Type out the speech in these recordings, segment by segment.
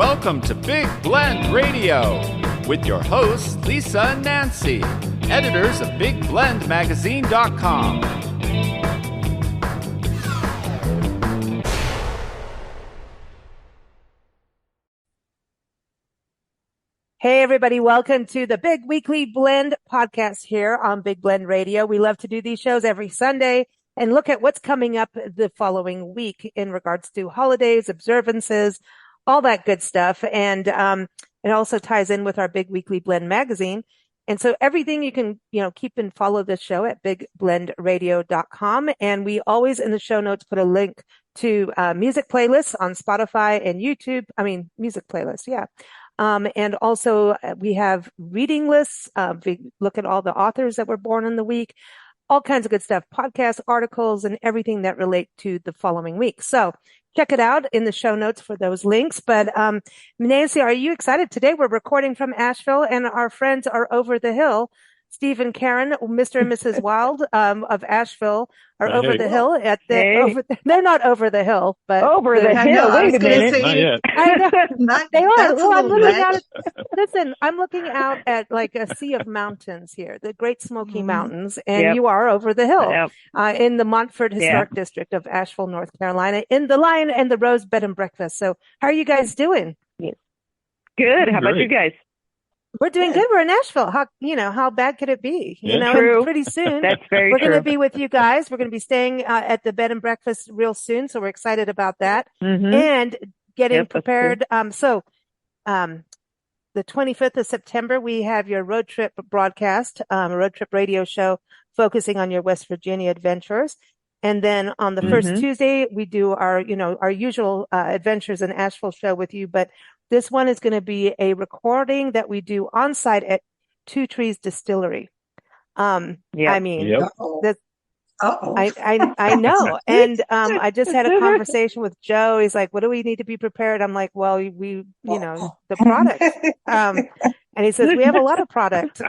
Welcome to Big Blend Radio with your hosts, Lisa and Nancy, editors of BigBlendMagazine.com. Hey, everybody. Welcome to the Big Weekly Blend podcast here on Big Blend Radio. We love to do these shows every Sunday and look at what's coming up the following week in regards to holidays, observances, all that good stuff. And it also ties in with our Big Weekly Blend magazine. And so everything you can, keep and follow this show at bigblendradio.com. And we always in the show notes put a link to music playlists on Spotify and YouTube. Music playlists. Yeah. And also we have reading lists. We look at all the authors that were born in the week, all kinds of good stuff, podcasts, articles, and everything that relate to the following week. So check it out in the show notes for those links. But Nancy, are you excited? Today we're recording from Asheville and our friends are over the hill. Steve and Karen, Mr. and Mrs. Wild of Asheville are over the hill at the. They're not over the hill, but over the hill. Wait a minute, not yet. I know they are. Well, I'm looking out. Listen, I'm looking out at like a sea of mountains here, the Great Smoky Mountains, and you are over the hill in the Montford Historic District of Asheville, North Carolina, in the Lion and the Rose Bed and Breakfast. So, how are you guys doing? Good. How about you guys? We're doing good. We're in Nashville. How bad could it be? True. And pretty soon we're going to be with you guys. We're going to be staying at the bed and breakfast real soon. So we're excited about that and getting prepared. The 25th of September, we have your road trip broadcast, road trip radio show focusing on your West Virginia adventures. And then on the first Tuesday, we do our usual adventures in Asheville show with you. But this one is going to be a recording that we do on site at Two Trees Distillery. I know. And I just had a conversation with Joe. He's like, what do we need to be prepared? I'm like, well, the product. And he says, we have a lot of product.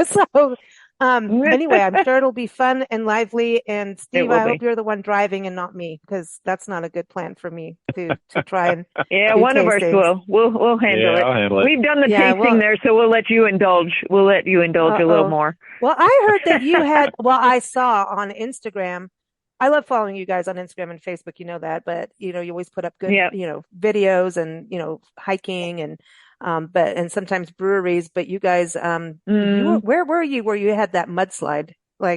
So anyway, I'm sure it'll be fun and lively. And Steve, I hope you're the one driving and not me, because that's not a good plan for me to try and one of us will. We'll handle it. I'll handle it. We've done the tasting there, so we'll let you indulge. We'll let you indulge a little more. Well, I heard that you had. Well, I saw on Instagram. I love following you guys on Instagram and Facebook. You know that, but you always put up good, videos and hiking and. And sometimes breweries, but you guys, where were you where you had that mudslide? So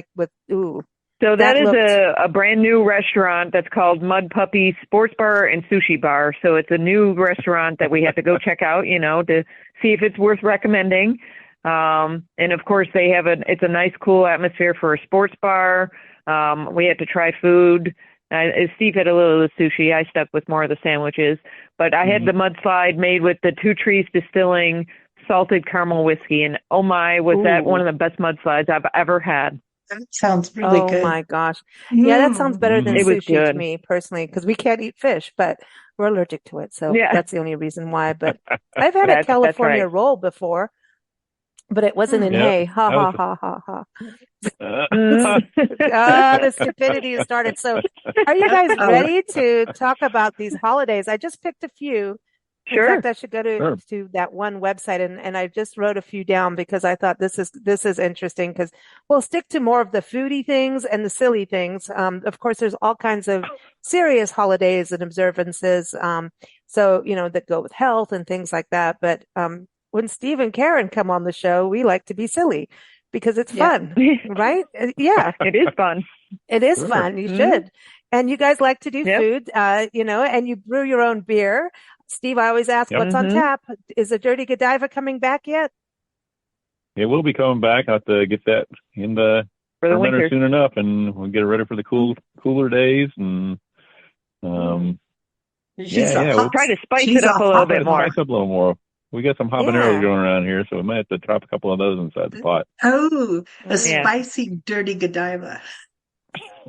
that is a brand new restaurant that's called Mud Puppy Sports Bar and Sushi Bar. So it's a new restaurant that we have to go check out, to see if it's worth recommending. And of course it's a nice, cool atmosphere for a sports bar. We had to try food. Steve had a little of the sushi. I stuck with more of the sandwiches. But I had the mudslide made with the Two Trees Distilling salted caramel whiskey. And oh my, was that one of the best mudslides I've ever had. That sounds really good. Oh my gosh. Yeah, that sounds better than sushi to me personally, because we can't eat fish, but we're allergic to it. So that's the only reason why. But I've had a California roll before. But it wasn't in hay. Ha, ha, ha, ha, ha. The stupidity has started. So are you guys ready to talk about these holidays? I just picked a few. Sure. In fact, I should go to that one website and I just wrote a few down because I thought this is interesting, because we'll stick to more of the foodie things and the silly things. Of course, there's all kinds of serious holidays and observances. That go with health and things like that. But, when Steve and Karen come on the show, we like to be silly because it's fun, right? Yeah. It is fun. It is fun. You should. And you guys like to do food, and you brew your own beer. Steve, I always ask, what's on tap? Is the Dirty Godiva coming back yet? It will be coming back. I'll have to get that in the winter soon enough, and we'll get it ready for the cooler days. And we'll try to spice it up a little bit more. Spice up a little more. We got some habaneros going around here, so we might have to drop a couple of those inside the pot. Oh, a spicy Dirty Godiva.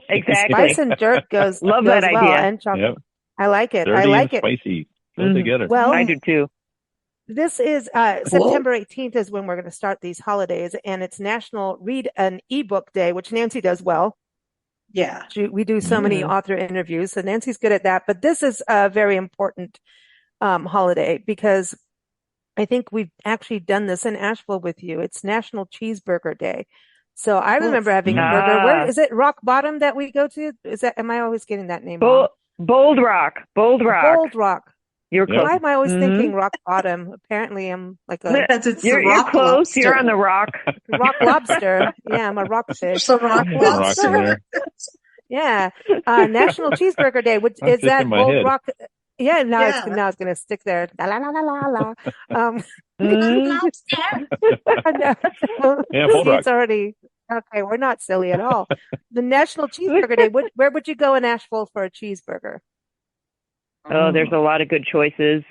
Exactly. Spice and dirt goes that well, idea. And chocolate. Yep. I like it. Dirty and spicy. Go together. Well, I do too. This is September 18th is when we're going to start these holidays, and it's National Read an Ebook Day, which Nancy does well. Yeah. We do so many author interviews, so Nancy's good at that. But this is very important holiday because I think we've actually done this in Asheville with you. It's National Cheeseburger Day. So I remember having a burger. Where is it? Rock Bottom that we go to? Am I always getting that name wrong? Bold Rock. Bold Rock. You're close. Why am I always thinking Rock Bottom? Apparently I'm like you're close. Lobster. You're on the rock. Rock lobster. Yeah, I'm a rockfish. It's a rock lobster. Yeah. National Cheeseburger Day. Is that Bold Rock? Yeah, now it's going to stick there. La la la la la la. Lobster. Yeah, Bold Rock. It's already okay. We're not silly at all. The National Cheeseburger Day. Where would you go in Asheville for a cheeseburger? Oh, there's a lot of good choices.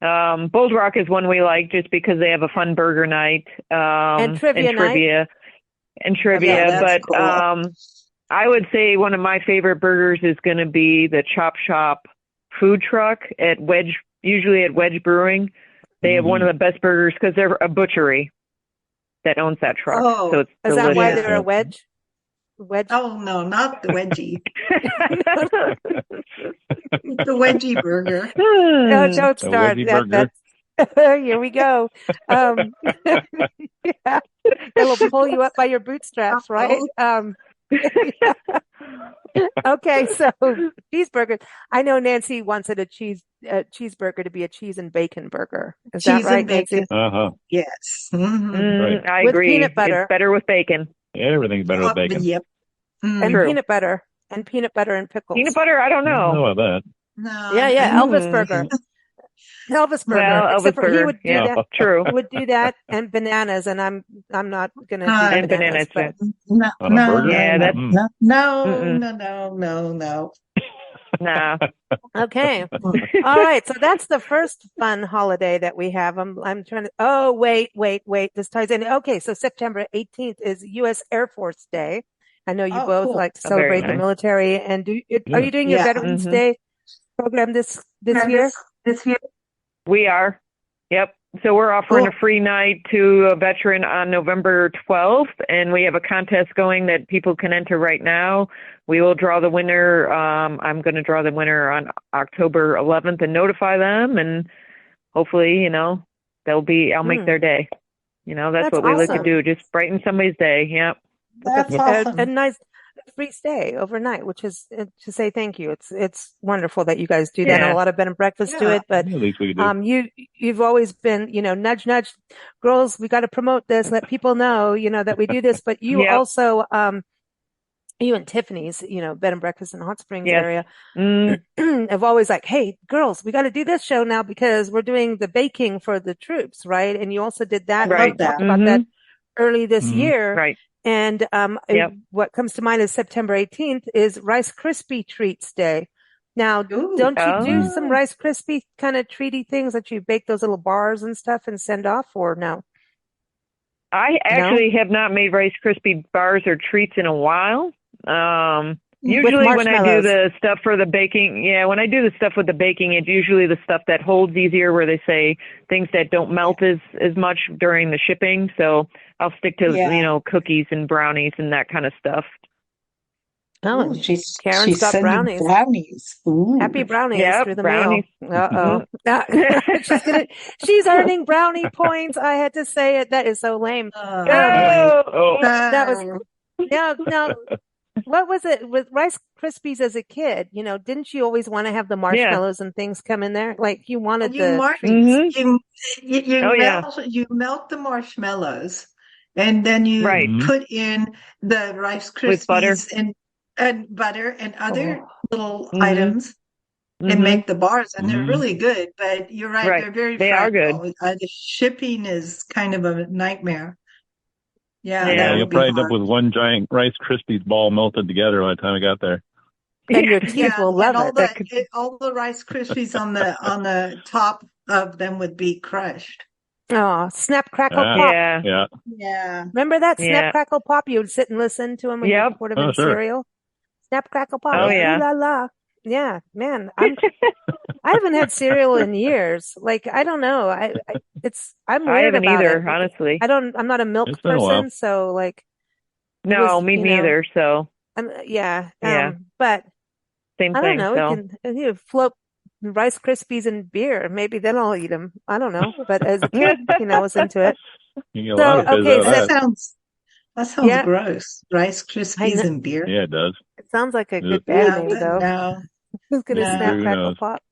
Bold Rock is one we like just because they have a fun burger night. And trivia night. But cool. I would say one of my favorite burgers is going to be the Chop Shop food truck usually at Wedge Brewing. They have one of the best burgers because they're a butchery that owns that truck. Oh, so it's is delicious. that why they're a wedge? Oh no, not the wedgie. The wedgie burger. No, don't The start. wedgie That's here we go. Yeah. It'll pull you up by your bootstraps, right? Okay, so cheeseburgers. I know Nancy wants it a cheeseburger to be a cheese and bacon burger. Is that right, Nancy? Yes. Right. I With agree. peanut butter. It's better with bacon. Yeah, everything's better with bacon. Yep. And True. peanut butter. And peanut butter and pickles. Peanut butter, I don't I don't know. know about that. No. Yeah. Elvis burger. Elvis burger. Well, Except Elvis for he burger. would do Yeah, that. true. He would do that and bananas, and I'm not gonna do And bananas. bananas, But On a burger? Yeah, that's No. nah. okay. All right. So that's the first fun holiday that we have. I'm trying to. Oh, wait. This ties in. Okay. So September 18th is U.S. Air Force Day. I know you both cool. like to celebrate the nice. military. And are you doing your Veterans Day program this year? We are. Yep. So we're offering a free night to a veteran on November 12th, and we have a contest going that people can enter right now. We will draw the winner. I'm going to draw the winner on October 11th and notify them, and hopefully, I'll make their day. That's what we like to do, just brighten somebody's day. Yep. That's awesome. A nice free stay overnight, which is to say thank you. It's wonderful that you guys do that, and a lot of bed and breakfast do it. But At least we do. you've always been, nudge, nudge, girls. We got to promote this. Let people know, that we do this. But you also, you and Tiffany's, bed and breakfast in the Hot Springs area, have always like, hey, girls, we got to do this show now because we're doing the baking for the troops, right? And you also did that. Right. We talked about that early this year, Right. And what comes to mind is September 18th is Rice Krispie Treats Day. Now, don't you do some Rice Krispie kind of treaty things that you bake those little bars and stuff and send off, or no? I actually have not made Rice Krispie bars or treats in a while. Usually when I do the stuff for the baking, when I do the stuff with the baking, it's usually the stuff that holds easier, where they say things that don't melt as much during the shipping. So I'll stick to, cookies and brownies and that kind of stuff. Oh, Karen's got brownies. Ooh. Happy brownies through the brownies. mail. She's earning brownie points. I had to say it. That is so lame. That was no. What was it with Rice Krispies as a kid? Didn't you always want to have the marshmallows and things come in there? Like you wanted treats. You melt the marshmallows, and then you put in the Rice Krispies and butter and other little items and make the bars, and they're really good. But you're right, they're very fragile. The shipping is kind of a nightmare. Yeah, you'll probably end up with one giant Rice Krispies ball melted together by the time I got there. And your teeth will love it. All the Rice Krispies on the top of them would be crushed. Oh, Snap Crackle Pop. Yeah. Remember that Snap Crackle Pop? You would sit and listen to them when you poured them in cereal. Snap Crackle Pop. Oh yeah. La la. Yeah, man. I haven't had cereal in years. Like I don't know. I'm weird I haven't about either, it. honestly. I'm not a milk person, so like. No, me neither. So. But Same I don't thing. know. So. We can float Rice Krispies and beer. Maybe then I'll eat them. I don't know. But as a kid, I was into it. You get a lot of fizz out of that sounds gross. Rice Krispies and beer. Yeah, it does. It sounds like a good band name, though. No. Who's going to snap, crackle, pop?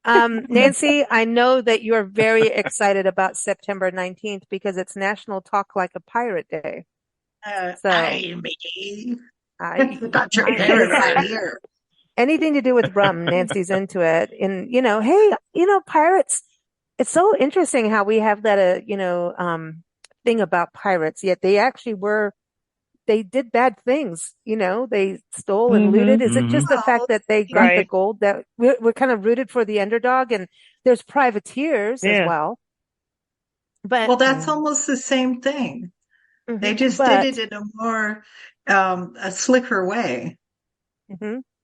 Nancy, I know that you're very excited about September 19th because it's National Talk Like a Pirate Day. Got your hair right here. Anything to do with rum, Nancy's into it. And, hey, pirates, it's so interesting how we have that, thing about pirates, yet they actually they did bad things, they stole and looted. Is it just the fact that they got the gold that we're kind of rooted for the underdog, and there's privateers as well? But that's almost the same thing. They just did it in a more a slicker way.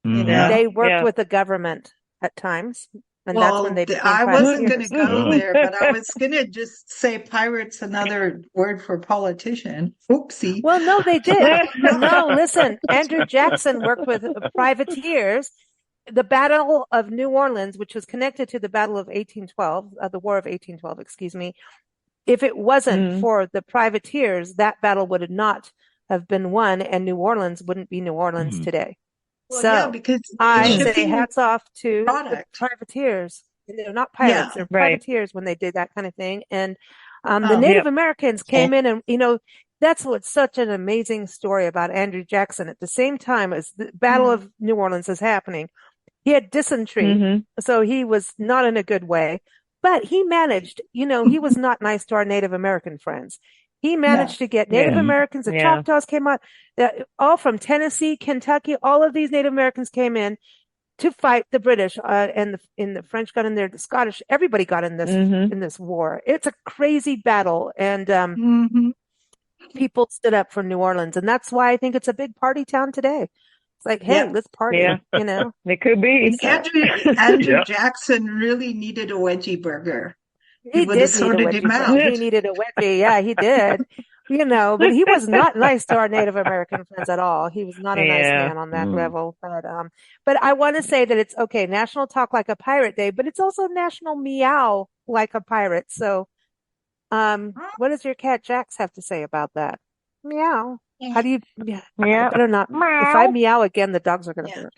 They worked with the government at times. And that's when they I wasn't going to go there, but I was going to just say pirate's another word for politician. Oopsie. Well, no, they did. No, listen, Andrew Jackson worked with privateers. The Battle of New Orleans, which was connected to the Battle of 1812, the War of 1812, excuse me. If it wasn't for the privateers, that battle would not have been won, and New Orleans wouldn't be New Orleans today. Well, because I say hats off to the privateers. They're not pirates; they're privateers when they did that kind of thing. And the Native Americans came in, and that's what's such an amazing story about Andrew Jackson. At the same time as the Battle of New Orleans is happening, he had dysentery, so he was not in a good way. But he managed. He was not nice to our Native American friends. He managed to get Native Americans. The Choctaws came out, all from Tennessee, Kentucky. All of these Native Americans came in to fight the British, and the French got in there. The Scottish, everybody got in this war. It's a crazy battle, and people stood up for New Orleans, and that's why I think it's a big party town today. It's like, hey, let's party. It could be. Andrew Jackson really needed a wedgie burger. He did need a wedgie. He needed a wedgie. Yeah, he did. But he was not nice to our Native American friends at all. He was not a nice man on that level. But I want to say that it's okay. National Talk Like a Pirate Day, but it's also National Meow Like a Pirate. So, what does your cat Jax have to say about that? Meow. How do you? Yeah. I better not. Meow. If I meow again, the dogs are going to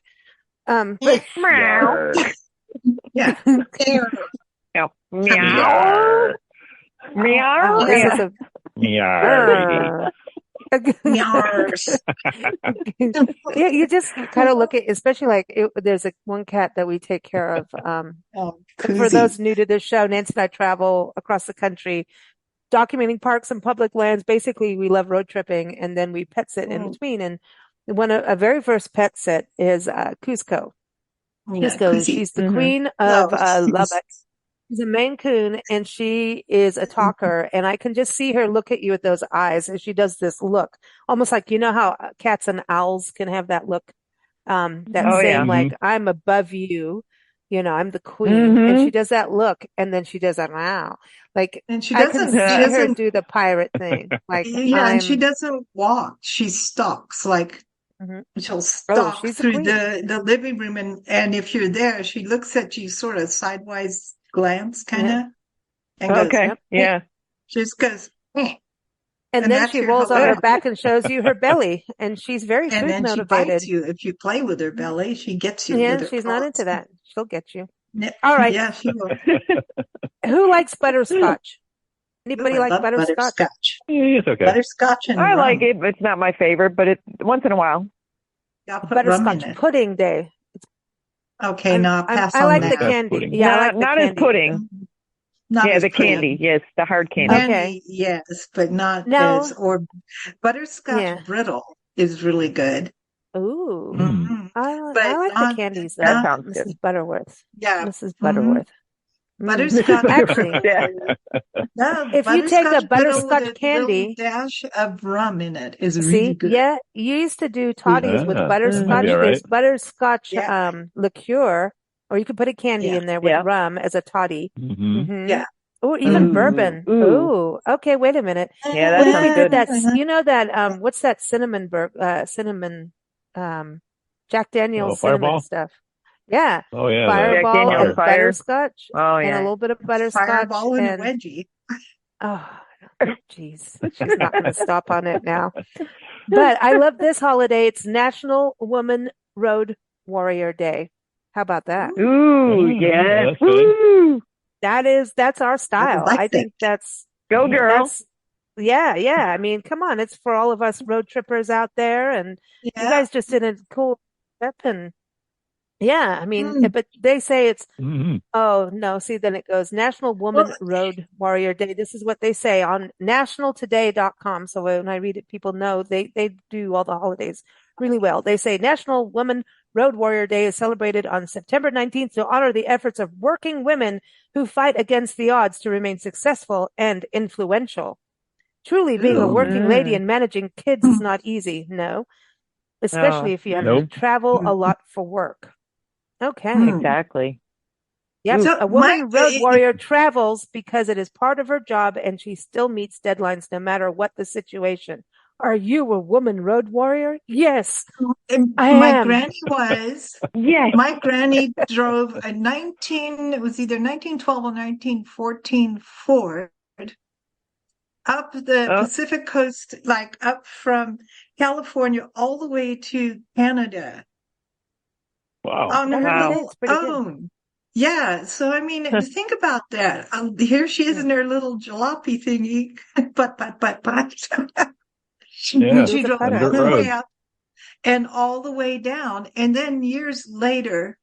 bark. Meow. Yeah. Meow. Meow. This is a Meow. Yeah, you just kind of look at, especially there's one cat that we take care of. For those new to this show, Nancy and I travel across the country, documenting parks and public lands. Basically, we love road tripping, and then we pet sit in between. And a very first pet sit is Cusco. Cusco, she's the queen of Lubbock. She's a Maine Coon, and she is a talker, and I can just see her look at you with those eyes, and she does this look, almost like, how cats and owls can have that look, like, I'm above you, I'm the queen, and she does that look, and then she does that, wow, like, and she doesn't, I can see her do the pirate thing, like, and she doesn't walk, she stalks, like, she'll stalk through the living room, and if you're there, she looks at you sort of sideways glance, kind of, and goes, just goes, and then she rolls on her back and shows you her belly, and she's very food motivated. She bites you if you play with her belly. She gets you. Yeah, she's not into that. She'll get you. All right. Yeah, she will. Who likes butterscotch? Anybody like butterscotch? Yeah, it's okay. Butterscotch and I like it, but it's not my favorite. But once in a while. Butterscotch pudding day. Okay, no, pass on I like that. the candy. Yeah, not as pudding. The candy. Yes, the hard candy. Okay, yes, but not as or butterscotch brittle is really good. Ooh, I like the candies. That sounds good. Mrs. Butterworth. Yeah, Mrs. Butterworth. Butterscotch. Actually, if you take a butterscotch candy, dash of rum in it is really good. Yeah, you used to do totties with butterscotch. There's butterscotch liqueur, or you could put a candy in there with rum as a totty. Yeah. Or even bourbon. Ooh. Okay, wait a minute. Yeah, that sounds good. That what's that cinnamon Jack Daniel's cinnamon stuff. Yeah. Oh yeah, Fireball and Fire. butterscotch. Oh And a yeah. little bit of butterscotch. Fireball and a wedgie. Oh, jeez. She's not going to stop on it now. But I love this holiday. It's National Woman Road Warrior Day. How about that? Ooh, yeah. That's good. That's our style. I think that's go girl. Yeah. I mean, come on, it's for all of us road trippers out there, and you guys just did a cool step, and yeah, I mean, but they say it's oh no, see, then it goes National Woman Road Warrior Day. This is what they say on nationaltoday.com. So when I read it, people know they do all the holidays really well. They say National Woman Road Warrior Day is celebrated on September 19th to honor the efforts of working women who fight against the odds to remain successful and influential. Truly, being a working lady and managing kids is not easy. No, especially if you have to travel a lot for work. Okay. Exactly. Yep. So a woman road warrior travels because it is part of her job and she still meets deadlines no matter what the situation. Are you a woman road warrior? Yes. I am. Granny was. Yes. My granny drove it was either 1912 or 1914 Ford up the Pacific coast, like up from California all the way to Canada. Wow. On her little own. Yeah. So, I mean, think about that. Here she is in her little jalopy thingy. but. Yeah. She drove all the way up and all the way down. And then years later,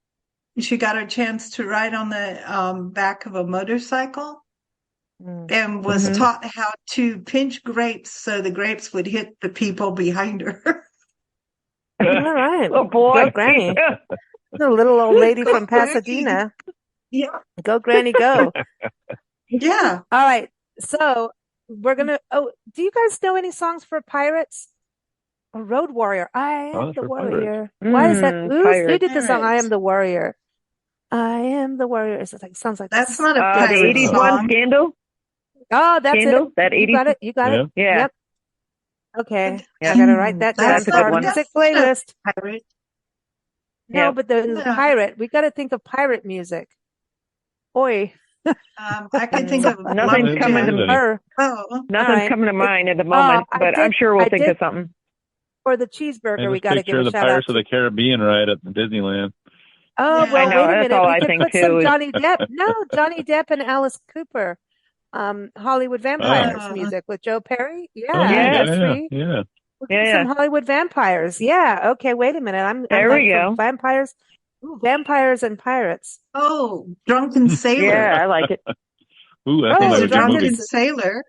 she got her chance to ride on the back of a motorcycle and was taught how to pinch grapes so the grapes would hit the people behind her. All right. Oh, boy. Go Granny. The little old lady from Pasadena. Yeah. Go Granny, go. Yeah. All right. So we're going to, do you guys know any songs for pirates? A road warrior. I am the warrior. Why is that? Who did the song? I am the warrior. I am the warrior. It's like, sounds like that's not a the 80s one, Scandal. Oh, that's Scandal? it. That 80s. You got it. Yeah. Yep. Okay. I got to write that down for our music playlist. No, but the pirate. We got to think of pirate music. Oi. I can think of nothing's coming to her. Nothing's coming to mind at the moment, but I'm sure we'll think of something. For the cheeseburger, we got to give a the shout Pirates out of the Caribbean ride at Disneyland. Oh, well, I know, wait a minute. we could put some Johnny Depp. No, Johnny Depp and Alice Cooper. Hollywood Vampires music with Joe Perry. Yeah, three. Yeah. Some Hollywood Vampires. Yeah. Okay, wait a minute. There we go. Vampires. Ooh, vampires and pirates. Oh, Drunken Sailor. Yeah, I like it. Ooh, I think that was Drunken Sailor.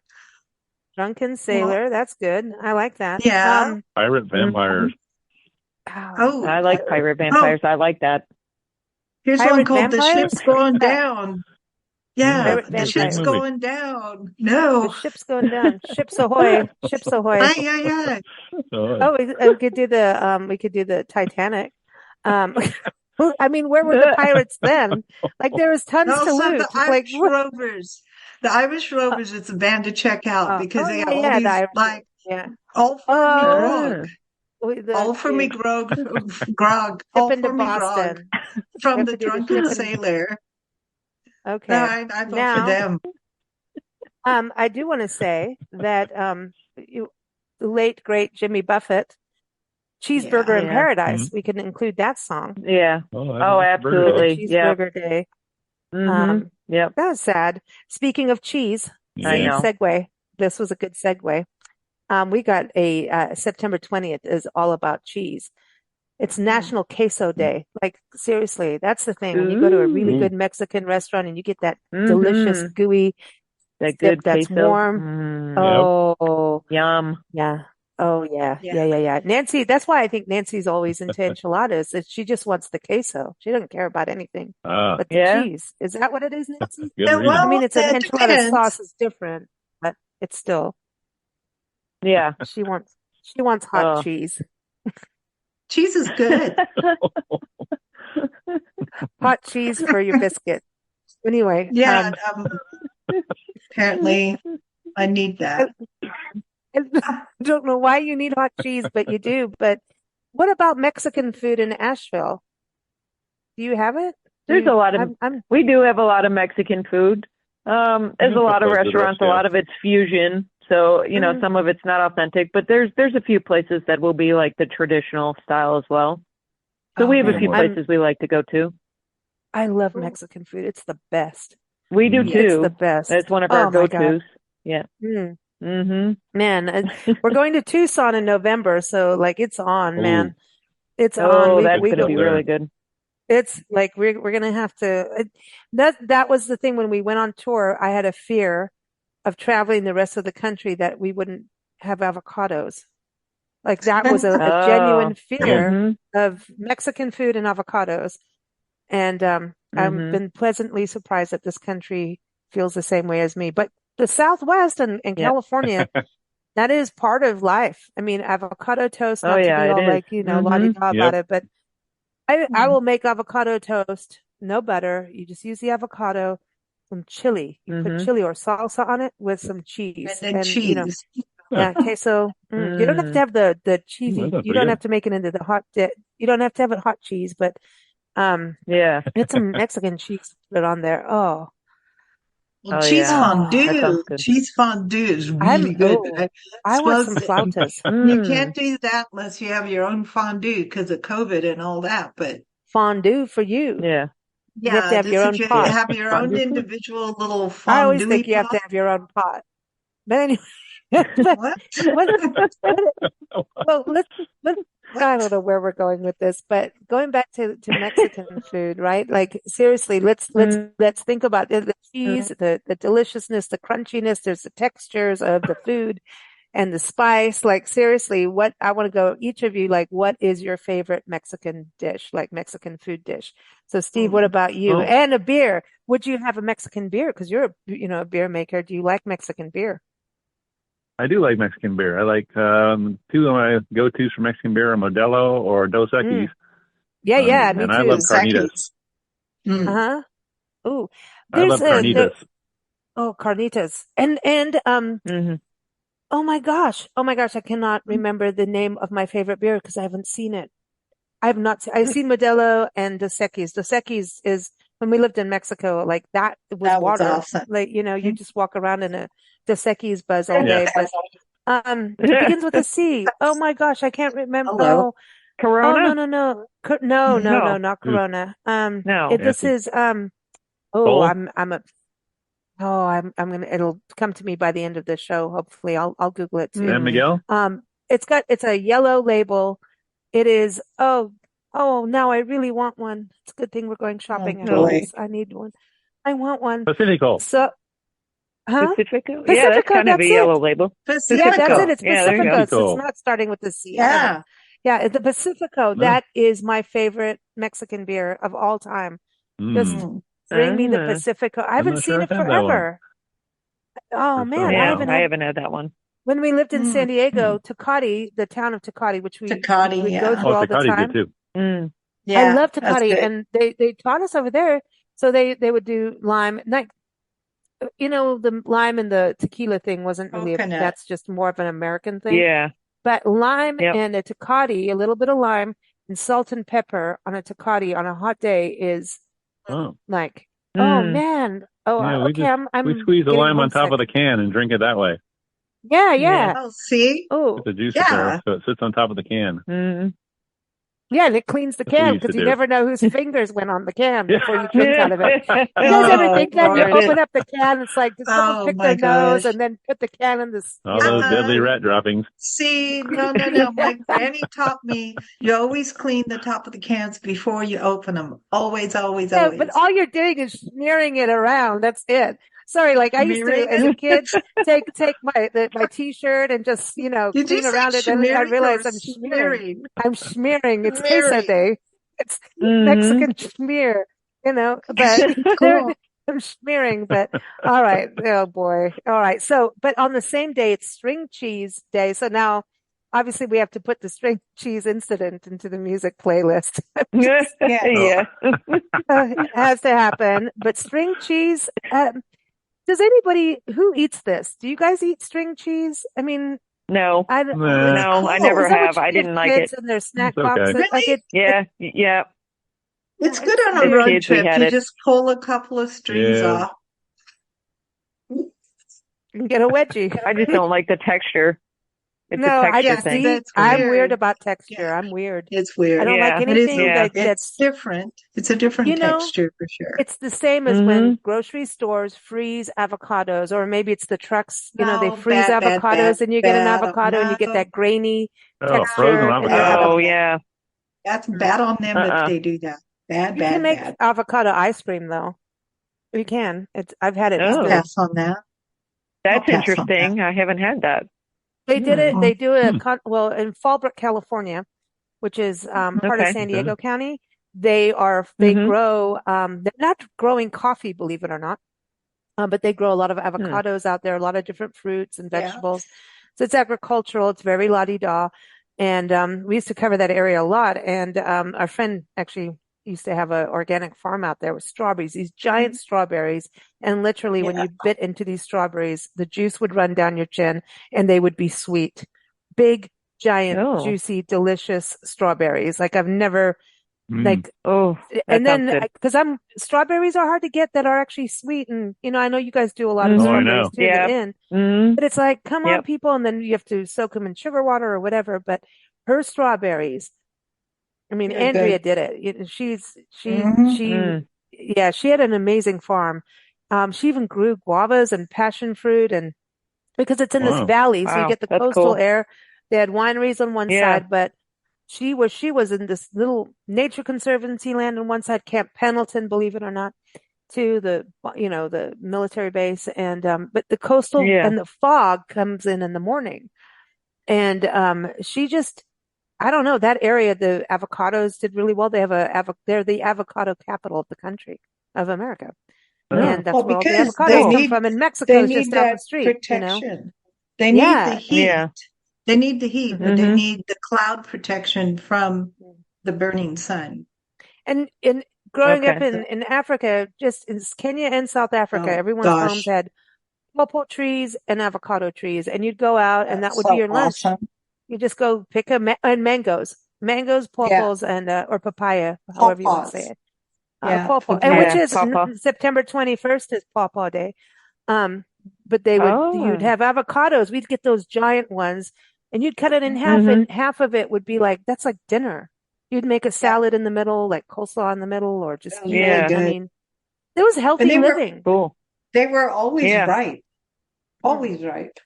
Drunken Sailor. That's good. I like that. Yeah. Pirate Vampires. Oh, I like Pirate Vampires. I like that. Here's one called The Ship's Going Down. Yeah, the ship's going down. No. The ship's going down. Ships ahoy. Ships ahoy. Aye. Oh, we could do the Titanic. I mean, where were the pirates then? Like there was tons to loot. The Irish Rovers. The Irish Rovers, it's a band to check out because they have all these all for me grog. All for me grog from the Drunken Sailor. Okay. I vote for them. I do want to say that the late great Jimmy Buffett, Cheeseburger in Paradise. We can include that song. Yeah. Oh, absolutely. Cheeseburger Day. Yep. That was sad. Speaking of cheese, segue. This was a good segue. We got a September 20th is all about cheese. It's National Queso Day. Like seriously, that's the thing. When you go to a really good Mexican restaurant and you get that delicious gooey dip that's queso. Warm. Oh, yum. Yeah. Oh yeah. Nancy, that's why I think Nancy's always into enchiladas. She just wants the queso. She doesn't care about anything but the cheese. Is that what it is, Nancy? I mean, it's an enchilada sauce is different, but it's still. Yeah. She wants hot cheese. Cheese is good. Hot cheese for your biscuit. Anyway. Yeah. Apparently, I need that. I don't know why you need hot cheese, but you do. But what about Mexican food in Asheville? Do you have it? There's a lot of, we do have a lot of Mexican food. There's a lot of restaurants, a lot of it's fusion. So, you know, some of it's not authentic, but there's a few places that will be like the traditional style as well. So we have a few places we like to go to. I love Mexican food. It's the best. We do too. It's the best. It's one of our go-tos. Yeah. Man, we're going to Tucson in November, so like it's on, man. It's on. That's going to be really good. It's like we're going to have to. That was the thing when we went on tour. I had a fear of traveling the rest of the country that we wouldn't have avocados. Like that was a genuine fear of Mexican food and avocados. And I've been pleasantly surprised that this country feels the same way as me. But the Southwest and California, that is part of life. I mean, avocado toast, not to be all like, you know, la-di-da about it, but I will make avocado toast, no butter. You just use the avocado, some chili. You put chili or salsa on it with some cheese. And cheese. You know, queso. You don't have to have the cheesy. You don't have to make it into the hot. You don't have to have it hot cheese, but it's some Mexican cheese to put on there. Cheese fondue. Cheese fondue is really good. I want some flautas. You can't do that unless you have your own fondue because of COVID and all that. But fondue for you. You have to have your own pot. You have your own individual little fondue. I always think you have to have your own pot. But anyway, well, let's I don't know where we're going with this, but going back to Mexican food, right? Like seriously, let's think about the cheese, the deliciousness, the crunchiness. There's the textures of the food and the spice. Like seriously, what I want to go each of you. Like, what is your favorite Mexican dish? Like Mexican food dish. So, Steve, what about you? And a beer. Would you have a Mexican beer? Because you're a beer maker. Do you like Mexican beer? I do like Mexican beer. I like two of my go-tos for Mexican beer are Modelo or Dos Equis. Me too. And I love carnitas. Ooh, I love carnitas. Carnitas. And oh my gosh, I cannot remember the name of my favorite beer because I haven't seen it. I've seen Modelo and Dos Equis. Dos Equis is when we lived in Mexico, like that was water. Awesome. Like, you know, you just walk around in a Dos Equis buzz all day. But it begins with a C. Oh my gosh, I can't remember. Hello. Corona? Oh, no. No, not Corona. This is I'm gonna it'll come to me by the end of the show. Hopefully I'll Google it too. San Miguel? It's a yellow label. It is now I really want one. It's a good thing we're going shopping after. I need one. I want one. Pacifico. So Pacifico? Yeah, that's kind of a yellow label. Pacifico. Yeah, that's it. It's Pacifico. So it's not starting with the C. Yeah. Yeah, the Pacifico. That is my favorite Mexican beer of all time. Just bring me the Pacifico. I haven't seen it forever. Oh man, I haven't had that one. When we lived in San Diego, Tecate, the town of Tecate, which we go through all the time. I love Tecate, and they taught us over there. So they would do lime, like, you know, the lime and the tequila thing wasn't really, that's just more of an American thing. Yeah. But lime and a Tecate, a little bit of lime and salt and pepper on a Tecate on a hot day is like, oh man. We squeeze the lime on top of the can and drink it that way. Yeah. Oh, see? Put the juice in there so it sits on top of the can. Yeah, and it cleans the can because you never know whose fingers went on the can before you drink out of it. You guys ever think that? You open up the can, it's like, did someone pick their nose and then put the can in this? All those deadly rat droppings. See, no. My granny taught me you always clean the top of the cans before you open them. Always. Yeah, but all you're doing is smearing it around. That's it. Sorry, like I used to, as a kid, take my T-shirt and just, clean around it. And I realized I'm smearing. It's queso day. It's Mexican smear, but cool. I'm smearing, but all right. Oh boy. All right. So, but on the same day, it's string cheese day. So now, obviously, we have to put the string cheese incident into the music playlist. It has to happen. But string cheese, does anybody who eats this? Do you guys eat string cheese? I mean, no, I never have. I didn't like it. In their snack boxes. Really? Yeah. It's good on a road trip. You just pull a couple of strings off. You can get a wedgie. I just don't like the texture. It's a texture thing. I'm weird about texture. Yeah. I'm weird. It's weird. I don't like anything that's different. It's a different texture for sure. It's the same as when grocery stores freeze avocados, or maybe it's the trucks, they freeze avocados and you get an avocado and you get that grainy texture. Frozen avocado. Oh, yeah. That's bad on them if they do that. Bad. You can make avocado ice cream, though. You can. I've had it. I'll pass on that. That's interesting. I haven't had that. They did it. They do it. In Fallbrook, California, which is part of San Diego County. They grow. They're not growing coffee, believe it or not, but they grow a lot of avocados out there, a lot of different fruits and vegetables. So it's agricultural. It's very la-di-da. And we used to cover that area a lot. And our friend actually used to have an organic farm out there with strawberries, these giant strawberries. And literally when you bit into these strawberries, the juice would run down your chin and they would be sweet. Big, giant, juicy, delicious strawberries. Like I've never and then because strawberries are hard to get that are actually sweet. And, I know you guys do a lot of strawberries too in the end, but it's like, come on people. And then you have to soak them in sugar water or whatever. But her strawberries, Andrea did it. She had an amazing farm. She even grew guavas and passion fruit, and because it's in this valley, so you get the coastal air. They had wineries on one side, but she was in this little nature conservancy land on one side, Camp Pendleton, believe it or not, to the military base, and but the coastal and the fog comes in the morning, and she just. I don't know, that area, the avocados did really well. They have they're the avocado capital of the country of America. And that's where all the avocados come from. And Mexico is just down the street. Protection. They need the heat. Yeah. They need the heat, but they need the cloud protection from the burning sun. And growing up in Africa, just in Kenya and South Africa, everyone's homes had pawpaw trees and avocado trees. And you'd go out and that would be your lunch. Awesome. You just go pick and mangoes, pawpaws, and or papaya, however you want to say it. Pawpaw, and which is September 21st is Pawpaw Day. But you'd have avocados. We'd get those giant ones, and you'd cut it in half, and half of it would be that's like dinner. You'd make a salad in the middle, like coleslaw in the middle, or just eat it. It was healthy living. They were always right. Always right.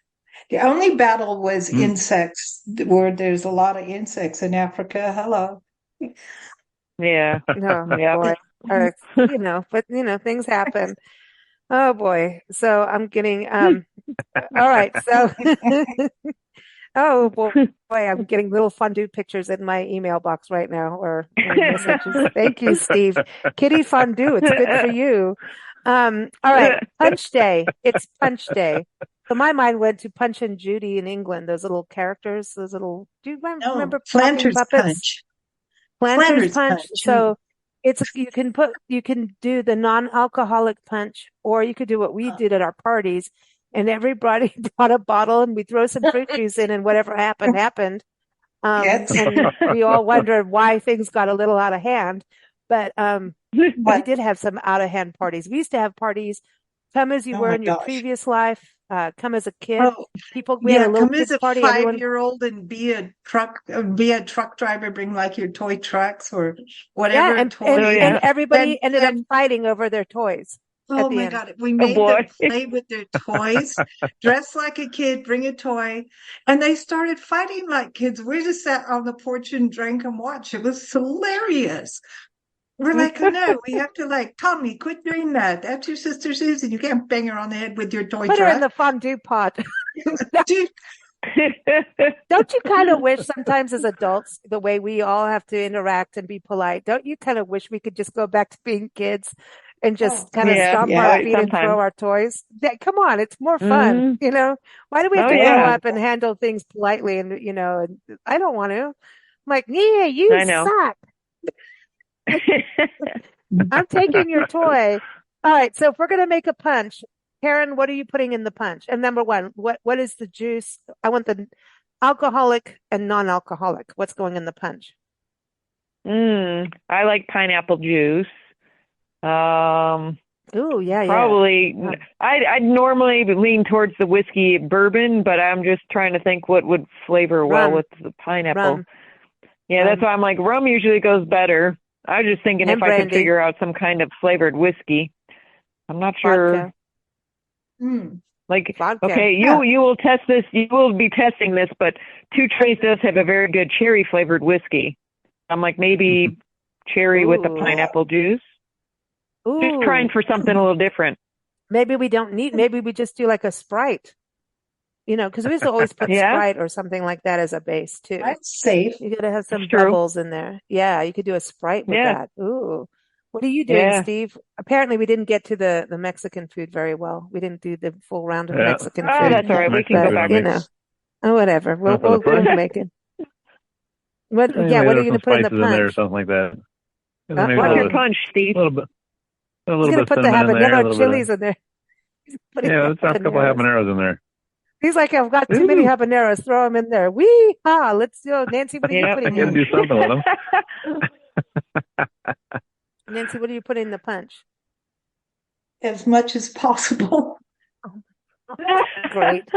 The only battle was insects, where there's a lot of insects in Africa. Hello. Yeah. Boy. But things happen. Oh boy. So I'm getting, all right. So, oh boy, I'm getting little fondue pictures in my email box right now, or messages. Thank you, Steve. Kitty fondue. It's good for you. All right. Punch Day. It's Punch Day. So my mind went to Punch and Judy in England, those little characters, do you remember Planters Punch? Planters Punch. So you can do the non-alcoholic punch, or you could do what we did at our parties, and everybody brought a bottle and we throw some fruit juice in, and whatever happened. And we all wondered why things got a little out of hand. But we did have some out of hand parties. We used to have parties. Come as you were in your previous life. Come as a kid. We had a little kids party. Come as a 5-year-old and be a truck driver. Bring like your toy trucks or whatever. And everybody ended up fighting over their toys. Oh my God! We made them play with their toys, dress like a kid, bring a toy, and they started fighting like kids. We just sat on the porch and drank and watched. It was hilarious. We're like, oh, no, we have to Tommy, quit doing that. That's your sister Susan. You can't bang her on the head with your toy Put truck. her in the fondue pot. Don't you kind of wish sometimes as adults, the way we all have to interact and be polite, don't you kind of wish we could just go back to being kids and just kind of stomp our feet and throw our toys? Come on, it's more fun, Why do we have to grow up and handle things politely? And, and I don't want to. I'm like, yeah, you suck. I'm taking your toy. All right. So if we're going to make a punch, Karen, what are you putting in the punch? And number one, what is the juice? I want the alcoholic and non-alcoholic. What's going in the punch? I like pineapple juice. Ooh, yeah, probably. Yeah. I'd normally lean towards the whiskey bourbon, but I'm just trying to think what would flavor well with the pineapple. Rum. Yeah, that's why I'm like, rum usually goes better. I was just thinking And if I could figure out some kind of flavored whiskey. I'm not sure. Like, Vodka. okay, you will test this. You will be testing this, but Two Trees does have a very good cherry flavored whiskey. I'm like, maybe cherry with the pineapple juice. Ooh. Just trying for something a little different. Maybe we just do like a Sprite. Because we used to always put Sprite or something like that as a base too. That's safe. You gotta have some bubbles in there. Yeah, you could do a Sprite with that. Ooh. What are you doing, Steve? Apparently we didn't get to the Mexican food very well. We didn't do the full round of Mexican food. Oh, that's all right. We can go back. Oh, whatever. We'll make it. What are you gonna put in the punch? In there or something like that. What's your punch, Steve? A little bit. He's gonna put the habanero chilies in there. Let's have a couple of habaneros in there. He's like, I've got too many habaneros. Throw them in there. Wee-ha! Let's go. Nancy, what are you putting in? Do something with them. Nancy, what are you putting in the punch? As much as possible. Great.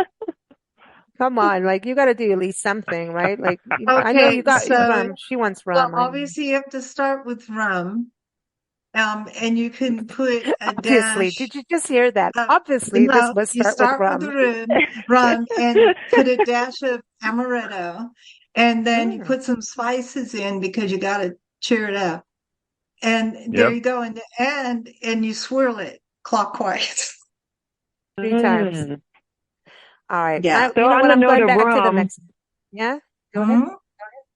Come on, you got to do at least something, right? I know you got rum. She wants rum. Well, obviously, you have to start with rum. And you can put a obviously, dash. did you just hear that? Obviously, this must start with the rum and put a dash of amaretto, and then you put some spices in because you got to cheer it up. And there you go. And you swirl it clockwise 3 times. All right. Yeah. So on the note of rum, yeah. Go ahead.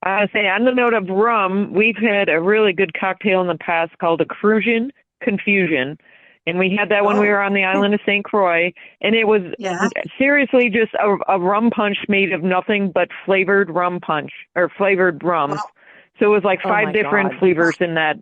I say on the note of rum, we've had a really good cocktail in the past called a Crucian Confusion. And we had that when we were on the island of St. Croix. And it was seriously just a rum punch made of nothing but flavored rum punch or flavored rums. Wow. So it was like 5 different flavors in that.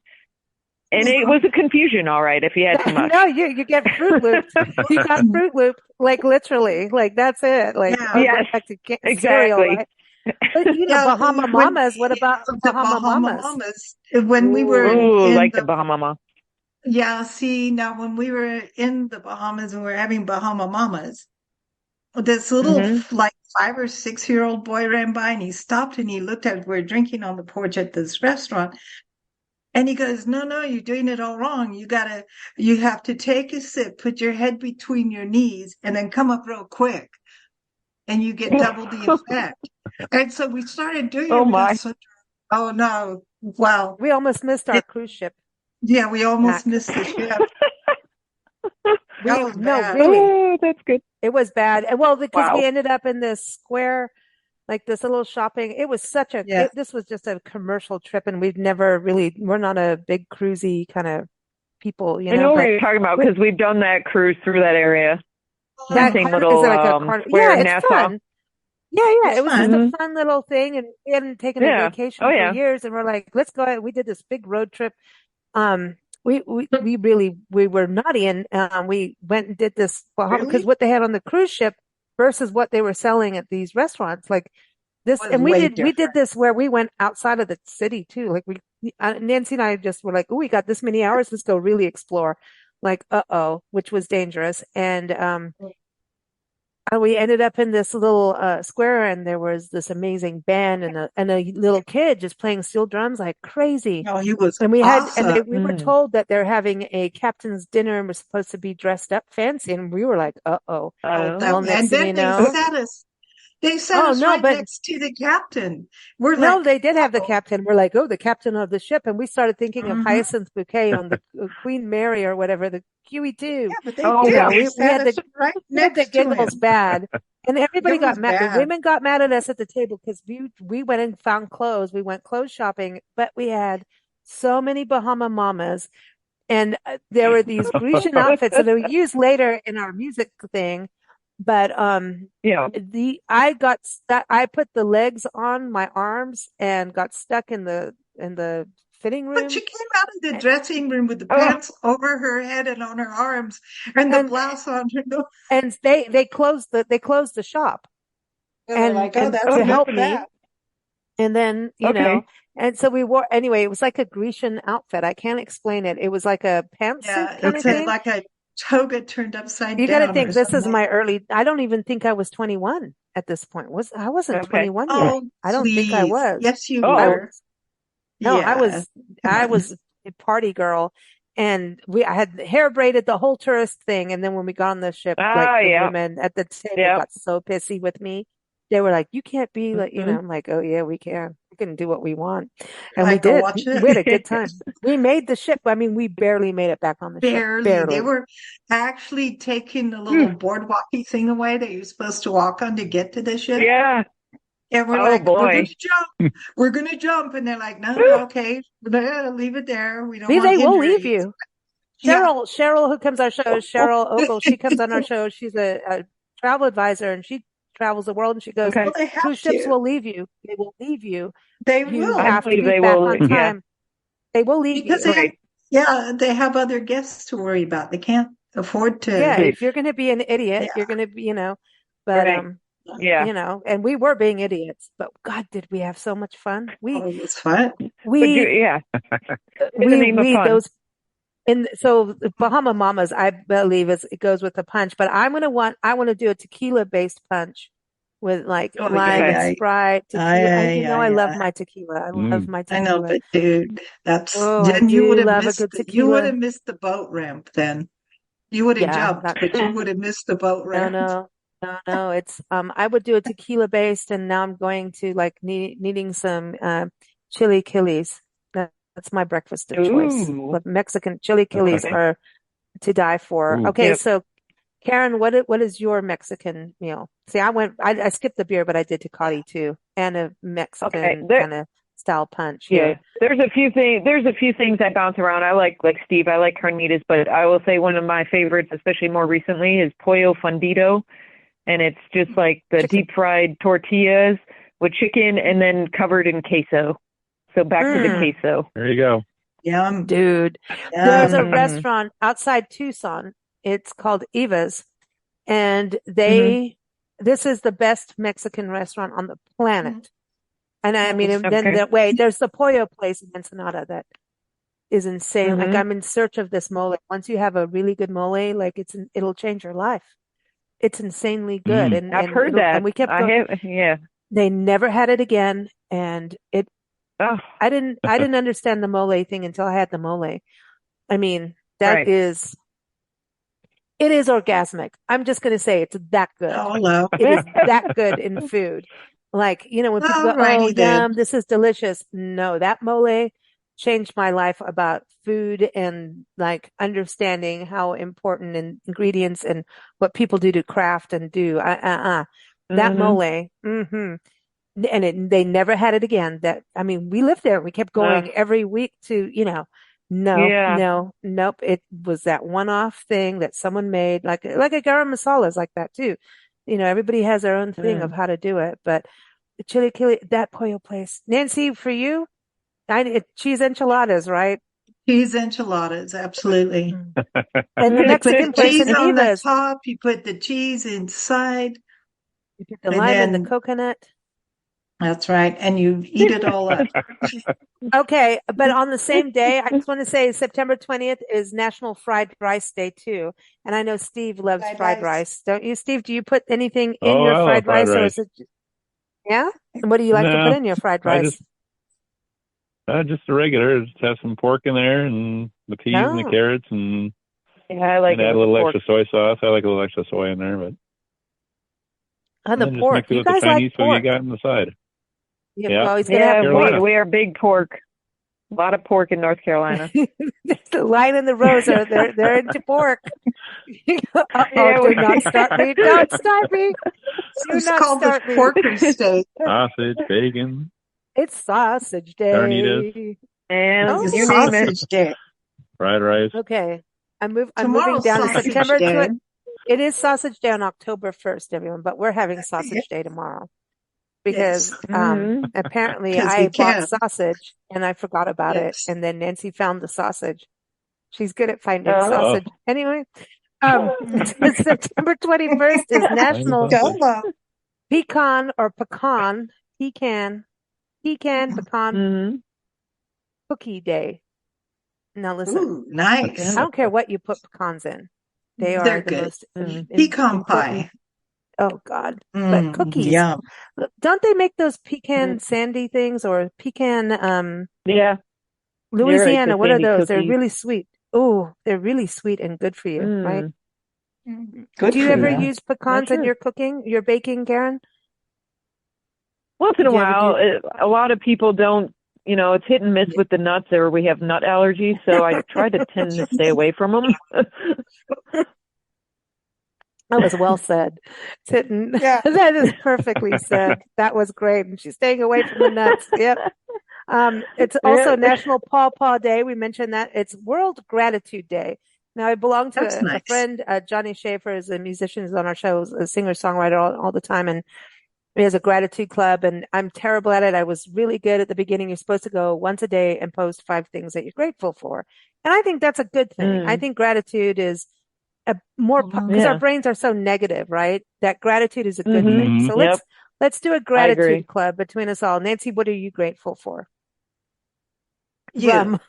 And it was a confusion, all right, if you had too much. No, you get Fruit Loops. You got Fruit Loop, literally. That's it. Yes, exactly. Cereal, right? But Bahama Mamas. What about Bahama Mamas? When we were the Bahama Mama. Yeah, see, now when we were in the Bahamas and we were having Bahama Mamas, this little 5 or 6-year-old boy ran by and he stopped and he looked at, we're drinking on the porch at this restaurant. And he goes, no, you're doing it all wrong. You have to take a sip, put your head between your knees, and then come up real quick. And you get double the effect. And so we started doing it. Oh, my. Oh, no. Wow. We almost missed our cruise ship. Yeah, we almost missed the ship. No, really. Oh, that's good. It was bad. Well, because we ended up in this square, this little shopping. It was such a, this was just a commercial trip, and we're not a big cruisy kind of people, I know what you're talking about because we've done that cruise through that area. That little it's fun. Yeah. It was just a fun little thing, and we hadn't taken a vacation for years, and we're like, let's go ahead. We did this big road trip. We were naughty, and we went and did this because what they had on the cruise ship versus what they were selling at these restaurants, and we did this where we went outside of the city too. Nancy and I just were like, oh, we got this many hours. Let's go really explore. Which was dangerous. And we ended up in this little square, and there was this amazing band and a little kid just playing steel drums like crazy. Oh, he was and we awesome. had we were told that they're having a captain's dinner and we're supposed to be dressed up fancy, and we were like, well, and then they set us next to the captain. They did have the captain. We're like, the captain of the ship. And we started thinking of Hyacinth Bouquet on the Queen Mary or whatever, the QE2. Yeah, but they did. We had the giggles bad. And everybody got mad. The women got mad at us at the table because we went and found clothes. We went clothes shopping, but we had so many Bahama Mamas. And there were these Grecian outfits that we used later in our music thing. But I got stuck. I put the legs on my arms and got stuck in the fitting room. But she came out of the dressing room with the pants over her head and on her arms, and the blouse on her nose. And they closed the shop. And like, that's to help me. And then And so we wore, anyway, it was like a Grecian outfit. I can't explain it. It was like a pantsuit kind of thing. Like a toga turned upside down. You got to think this is my I don't even think I was 21 at this point. I wasn't 21 yet. I don't think I was. Yes, you were. I was a party girl, and I had hair braided the whole tourist thing. And then when we got on the ship, the women at the table got so pissy with me. They were like, "You can't be like," I'm like, "Oh yeah, we can. We can do what we want," and we did. We had a good time. We made the ship. I mean, we barely made it back on the ship. Barely. They were actually taking the little boardwalky thing away that you're supposed to walk on to get to the ship. Yeah. And we're like, "We're going to jump. We're going to jump," and they're like, "No, okay, leave it there. We don't want they will injuries." leave you. Cheryl, who comes on our show, Cheryl Ogle, she comes on our show. She's a travel advisor, and she travels the world, and she goes, "Cruise ships will leave you. They will leave you. They you will. have to be back on time. They will leave because you." they have other guests to worry about. They can't afford to. Yeah, if you're going to be an idiot, you're going to be, but and we were being idiots, but God, did we have so much fun? It was fun. So Bahama Mamas, I believe it goes with the punch, but I want to do a tequila based punch with like lime and Sprite. Tequila. I love my tequila. I love my tequila. I know, but dude, then you would have missed the boat ramp. Then you would have jumped, but you would have missed the boat ramp. No. It's I would do a tequila based, and now I'm going to like needing some chili killies. That's my breakfast of choice. But Mexican chili killies are to die for. Okay, so Karen, what is your Mexican meal? See, I skipped the beer, but I did Tecate too, and a Mexican kind of style punch. Yeah, there's a few things that bounce around. I like Steve. I like carnitas, but I will say one of my favorites, especially more recently, is pollo fundido, and it's just like the deep fried tortillas with chicken and then covered in queso. So back to the queso. There you go. Yum. Dude. Yum. There's a restaurant outside Tucson. It's called Eva's. And this is the best Mexican restaurant on the planet. And I mean, there's the pollo place in Ensenada that is insane. Like I'm in search of this mole. Once you have a really good mole, like it'll change your life. It's insanely good. And I've heard that. And we kept going. They never had it again. And I didn't understand the mole thing until I had the mole. I mean, it is orgasmic. I'm just going to say it's that good. Oh, no. It is that good in food. Like, when people go, yum, this is delicious. No, that mole changed my life about food and like understanding how important ingredients and what people do to craft and do. That mole. And they never had it again. We lived there. We kept going every week to, nope. It was that one-off thing that someone made, like a garam masala is like that too. Everybody has their own thing of how to do it. But the chili, that pollo place. Nancy, for you, cheese enchiladas, right? Cheese enchiladas, absolutely. And the Mexican place cheese in on the Eva's. top. You put the cheese inside. You put the lime and the coconut. That's right. And you eat it all up. Okay. But on the same day, I just want to say September 20th is National Fried Rice Day too. And I know Steve loves fried rice. Don't you, Steve? Do you put anything in your fried rice? Or is it yeah? And what do you like to put in your fried rice? Just the regular. Just have some pork in there and the peas and the carrots and I like add a little extra soy sauce. I like a little extra soy in there, but the pork. You guys like pork. You got on the side. Yeah, we are big pork. A lot of pork in North Carolina. The Lion and the Rose they're into pork. Do not start me. Don't start me. It's called the porker steak. Sausage, bacon. It's sausage day. Carnitas. And sausage day. Fried rice. Okay. I'm moving down to September 20th. It is sausage day on October 1st, everyone, but we're having sausage day tomorrow. Because apparently I bought sausage and I forgot about it. And then Nancy found the sausage. She's good at finding sausage. Anyway, September 21st is National Pecan. Cookie Day. Now listen. Ooh, nice. I don't care what you put pecans in. They're the good. most Pecan important. pie. Oh God. But cookies. Yum. Don't they make those pecan sandy things or pecan Yeah. Louisiana, right, what are those? cookies. They're really sweet. Oh, they're really sweet and good for you, right? Good. Do you ever use pecans That's in your cooking, your baking, Karen? Once in a while, a lot of people don't, it's hit and miss with the nuts, or we have nut allergies, so I try to tend to stay away from them. That was well said. Yeah. That is perfectly said. That was great. And she's staying away from the nuts. Yep. It's also National Paw Paw Day. We mentioned that. It's World Gratitude Day. Now, I belong to a friend, Johnny Schaefer, is a musician, is on our show, a singer-songwriter all the time, and he has a gratitude club, and I'm terrible at it. I was really good at the beginning. You're supposed to go once a day and post 5 things that you're grateful for. And I think that's a good thing. I think gratitude is because our brains are so negative, right? That gratitude is a good thing. So let's do a gratitude club between us all. Nancy, what are you grateful for? You.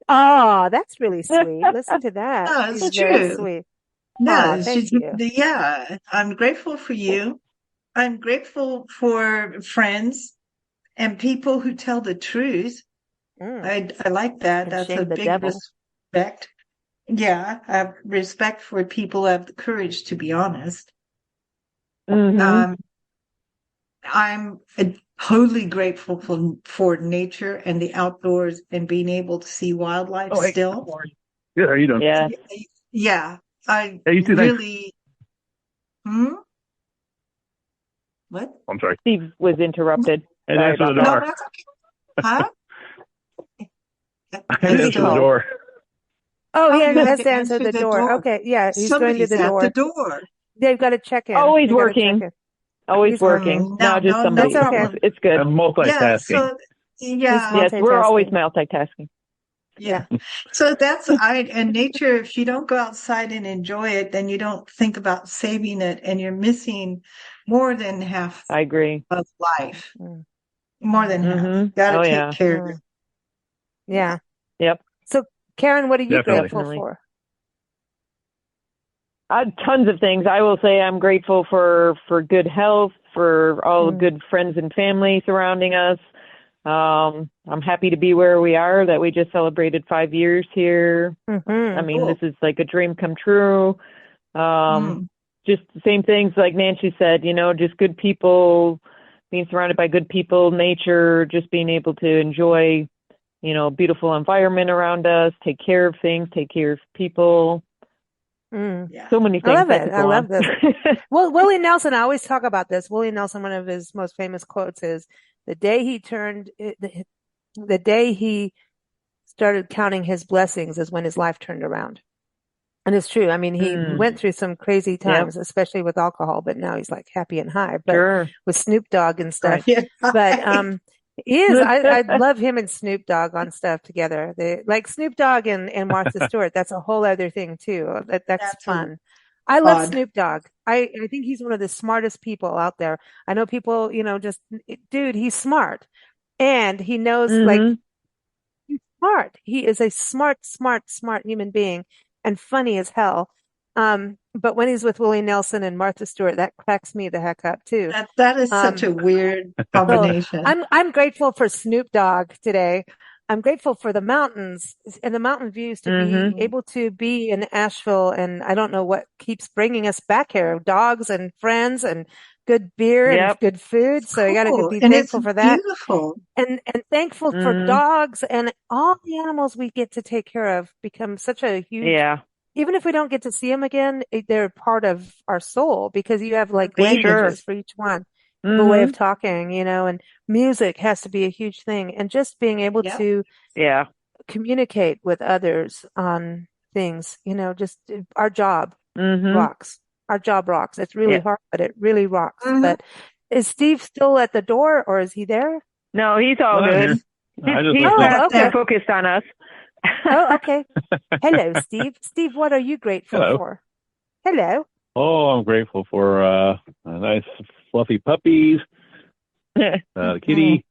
Oh, that's really sweet. Listen to that. No, it's She's true. very sweet. No, thank you. Yeah, I'm grateful for you. I'm grateful for friends and people who tell the truth. I like that. That's a big respect. Yeah, I have respect for people who have the courage to be honest. I'm totally grateful for nature and the outdoors and being able to see wildlife still. Good. How are you doing? Yeah. Yeah. You too, really. What? I'm sorry. Steve was interrupted. And answer the door. No, that's okay. Huh? I answer the door. Oh, he has to answer the door. Okay, yeah, he's going to the door. At the door. They've got to check in. Always working. Always working. No, just somebody. That's okay. It's good. I'm multitasking. Yes, we're always multitasking. Yeah. So and nature, if you don't go outside and enjoy it, then you don't think about saving it and you're missing more than half I agree. of life. More than half. Got to take care of it. Yeah. Yep. So, Karen, what are you grateful for? Tons of things. I will say I'm grateful for good health, for all the good friends and family surrounding us. I'm happy to be where we are, that we just celebrated 5 years here. I mean, this is like a dream come true. Just the same things like Nancy said, just good people, being surrounded by good people, nature, just being able to enjoy, beautiful environment around us, take care of things, take care of people. So many things. I love this. Well, Willie Nelson, I always talk about this. Willie Nelson, one of his most famous quotes is, the day he started counting his blessings is when his life turned around. And it's true. I mean, he went through some crazy times, especially with alcohol, but now he's like happy and high, but with Snoop Dogg and stuff. But, he is. I love him and Snoop Dogg on stuff together. They like Snoop Dogg and Martha Stewart. That's a whole other thing too. That's fun. I love Snoop Dogg. I think he's one of the smartest people out there. I know people, dude, he's smart and he knows he's smart. He is a smart human being and funny as hell. But when he's with Willie Nelson and Martha Stewart, that cracks me the heck up too. That is such a weird combination. So I'm grateful for Snoop Dogg today. I'm grateful for the mountains and the mountain views to be able to be in Asheville. And I don't know what keeps bringing us back here, dogs and friends and good beer and good food. So I got to be thankful for that. Beautiful. And thankful for dogs and all the animals we get to take care of become such a huge, even if we don't get to see them again, they're part of our soul because you have like languages for each one. The way of talking, and music has to be a huge thing. And just being able to communicate with others on things, just our job rocks. Our job rocks. It's really hard, but it really rocks. But is Steve still at the door or is he there? No, he's all good. He's focused on us. Oh, okay. Hello, Steve. Steve, what are you grateful for? Hello. Oh, I'm grateful for nice fluffy puppies, the kitty,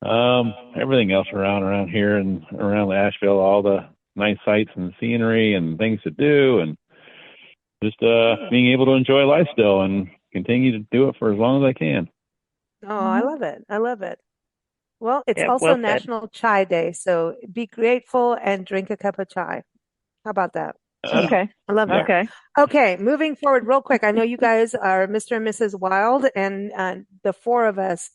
Everything else around here and around Asheville, all the nice sights and scenery and things to do, and just being able to enjoy life still and continue to do it for as long as I can. Oh, I love it. I love it. Well, it's Yeah, also well said. National Chai Day, so be grateful and drink a cup of chai. How about that? Okay. I love that. Okay. Okay, moving forward real quick. I know you guys are Mr. and Mrs. Wild, and the four of us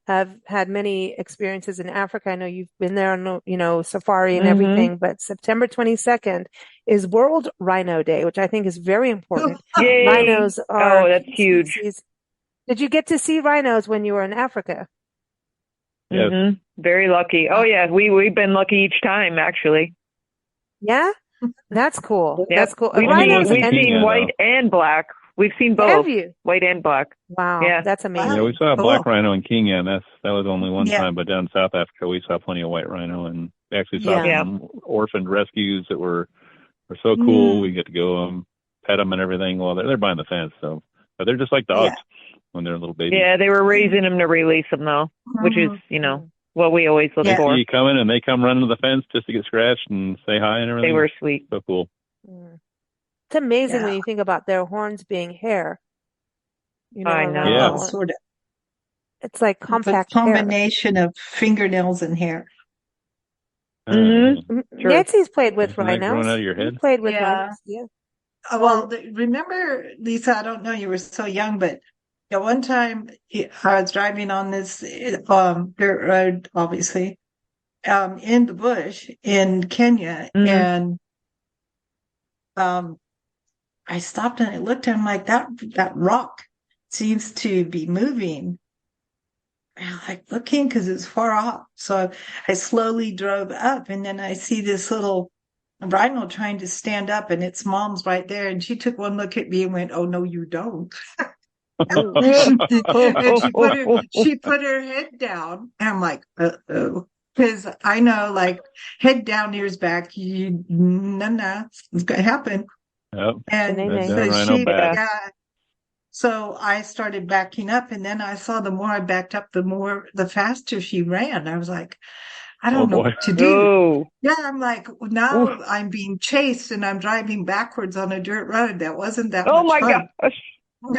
have had many experiences in Africa. I know you've been there on, safari and everything, but September 22nd is World Rhino Day, which I think is very important. Yay. Rhinos are that's huge. species. Did you get to see rhinos when you were in Africa? Yes. Very lucky. Oh yeah, we've been lucky each time actually. Yeah, that's cool. Yep. That's cool. We've seen white and black. We've seen both. Have you? White and black. Wow, yeah, that's amazing. Yeah, we saw a black rhino in Kenya, and that was only one Yeah. time. But down in South Africa, we saw plenty of white rhino, and we actually saw Yeah. some orphaned rescues that were so cool. We get to go pet them and everything. Well, they're behind the fence, so but they're just like dogs when they're little babies. Yeah, they were raising them to release them though, which is what we always look They for. see you coming, and they come running to the fence just to get scratched and say hi and everything. They were sweet. So cool. It's amazing when you think about their horns being hair. I know. Yeah. Sort of. It's like It's a compact hair. combination of fingernails and hair. True. Nancy's played with Isn't that rhinos. growing out of your head? You played with Yeah. rhinos. Yeah. Well, remember, Lisa, I don't know, you were so young, but one time I was driving on this dirt road, obviously, in the bush in Kenya, and I stopped and I looked and I'm like, that rock seems to be moving. And I'm like looking because it's far off. So I slowly drove up, and then I see this little rhino trying to stand up, and its mom's right there, and she took one look at me and went, "Oh no, you don't." And she put her head down, and I'm like, "Uh-oh," because I know, like, head down, ears back, no, it's gonna happen. Yep. And so I started backing up, and then I saw the more I backed up, the faster she ran. I was like, I don't know what to do. Yeah, I'm like, now I'm being chased and I'm driving backwards on a dirt road. That wasn't that much fun. Oh my gosh.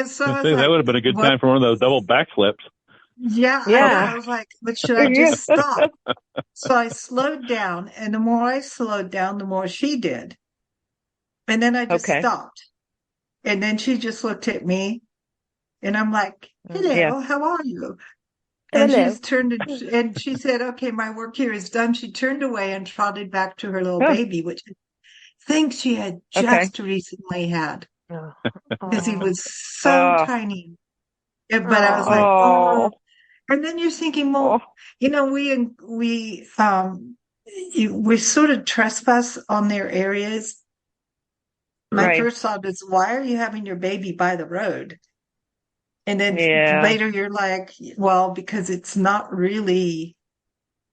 So that would have been a good time for one of those double backflips. Yeah. I was like, but should I just stop? So I slowed down, and the more I slowed down, the more she did. And then I just stopped. And then she just looked at me, and I'm like, hello, how are you? And she just turned and she said, okay, my work here is done. She turned away and trotted back to her little baby, which I think she had just recently had. Because he was so tiny. Yeah, but I was like, oh. And then you're thinking, well, we sort of trespass on their areas. My first thought is, why are you having your baby by the road? And then later you're like, well, because it's not really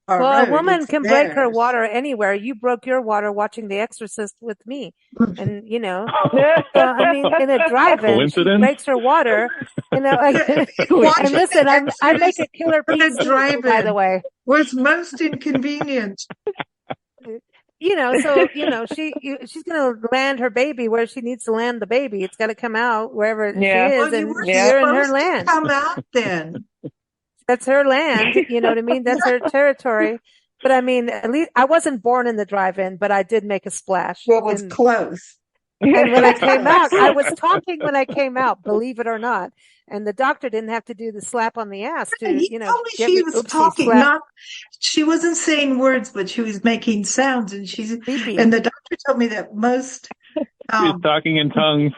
our road. A woman can theirs. break her water anywhere. You broke your water watching The Exorcist with me. And, I mean, in a drive-in, she breaks her water, and listen, I make a killer pizza, by the way. Was most inconvenient. She's going to land her baby where she needs to land the baby. It's got to come out wherever she is, and you're in her land. Come out then. That's her land. You know what I mean? That's her territory. But I mean, at least I wasn't born in the drive-in, but I did make a splash. Well, it was close. And when I came out, I was talking when I came out, believe it or not. And the doctor didn't have to do the slap on the ass to, she was talking. She wasn't saying words, but she was making sounds, and and the doctor told me that most she was talking in tongues.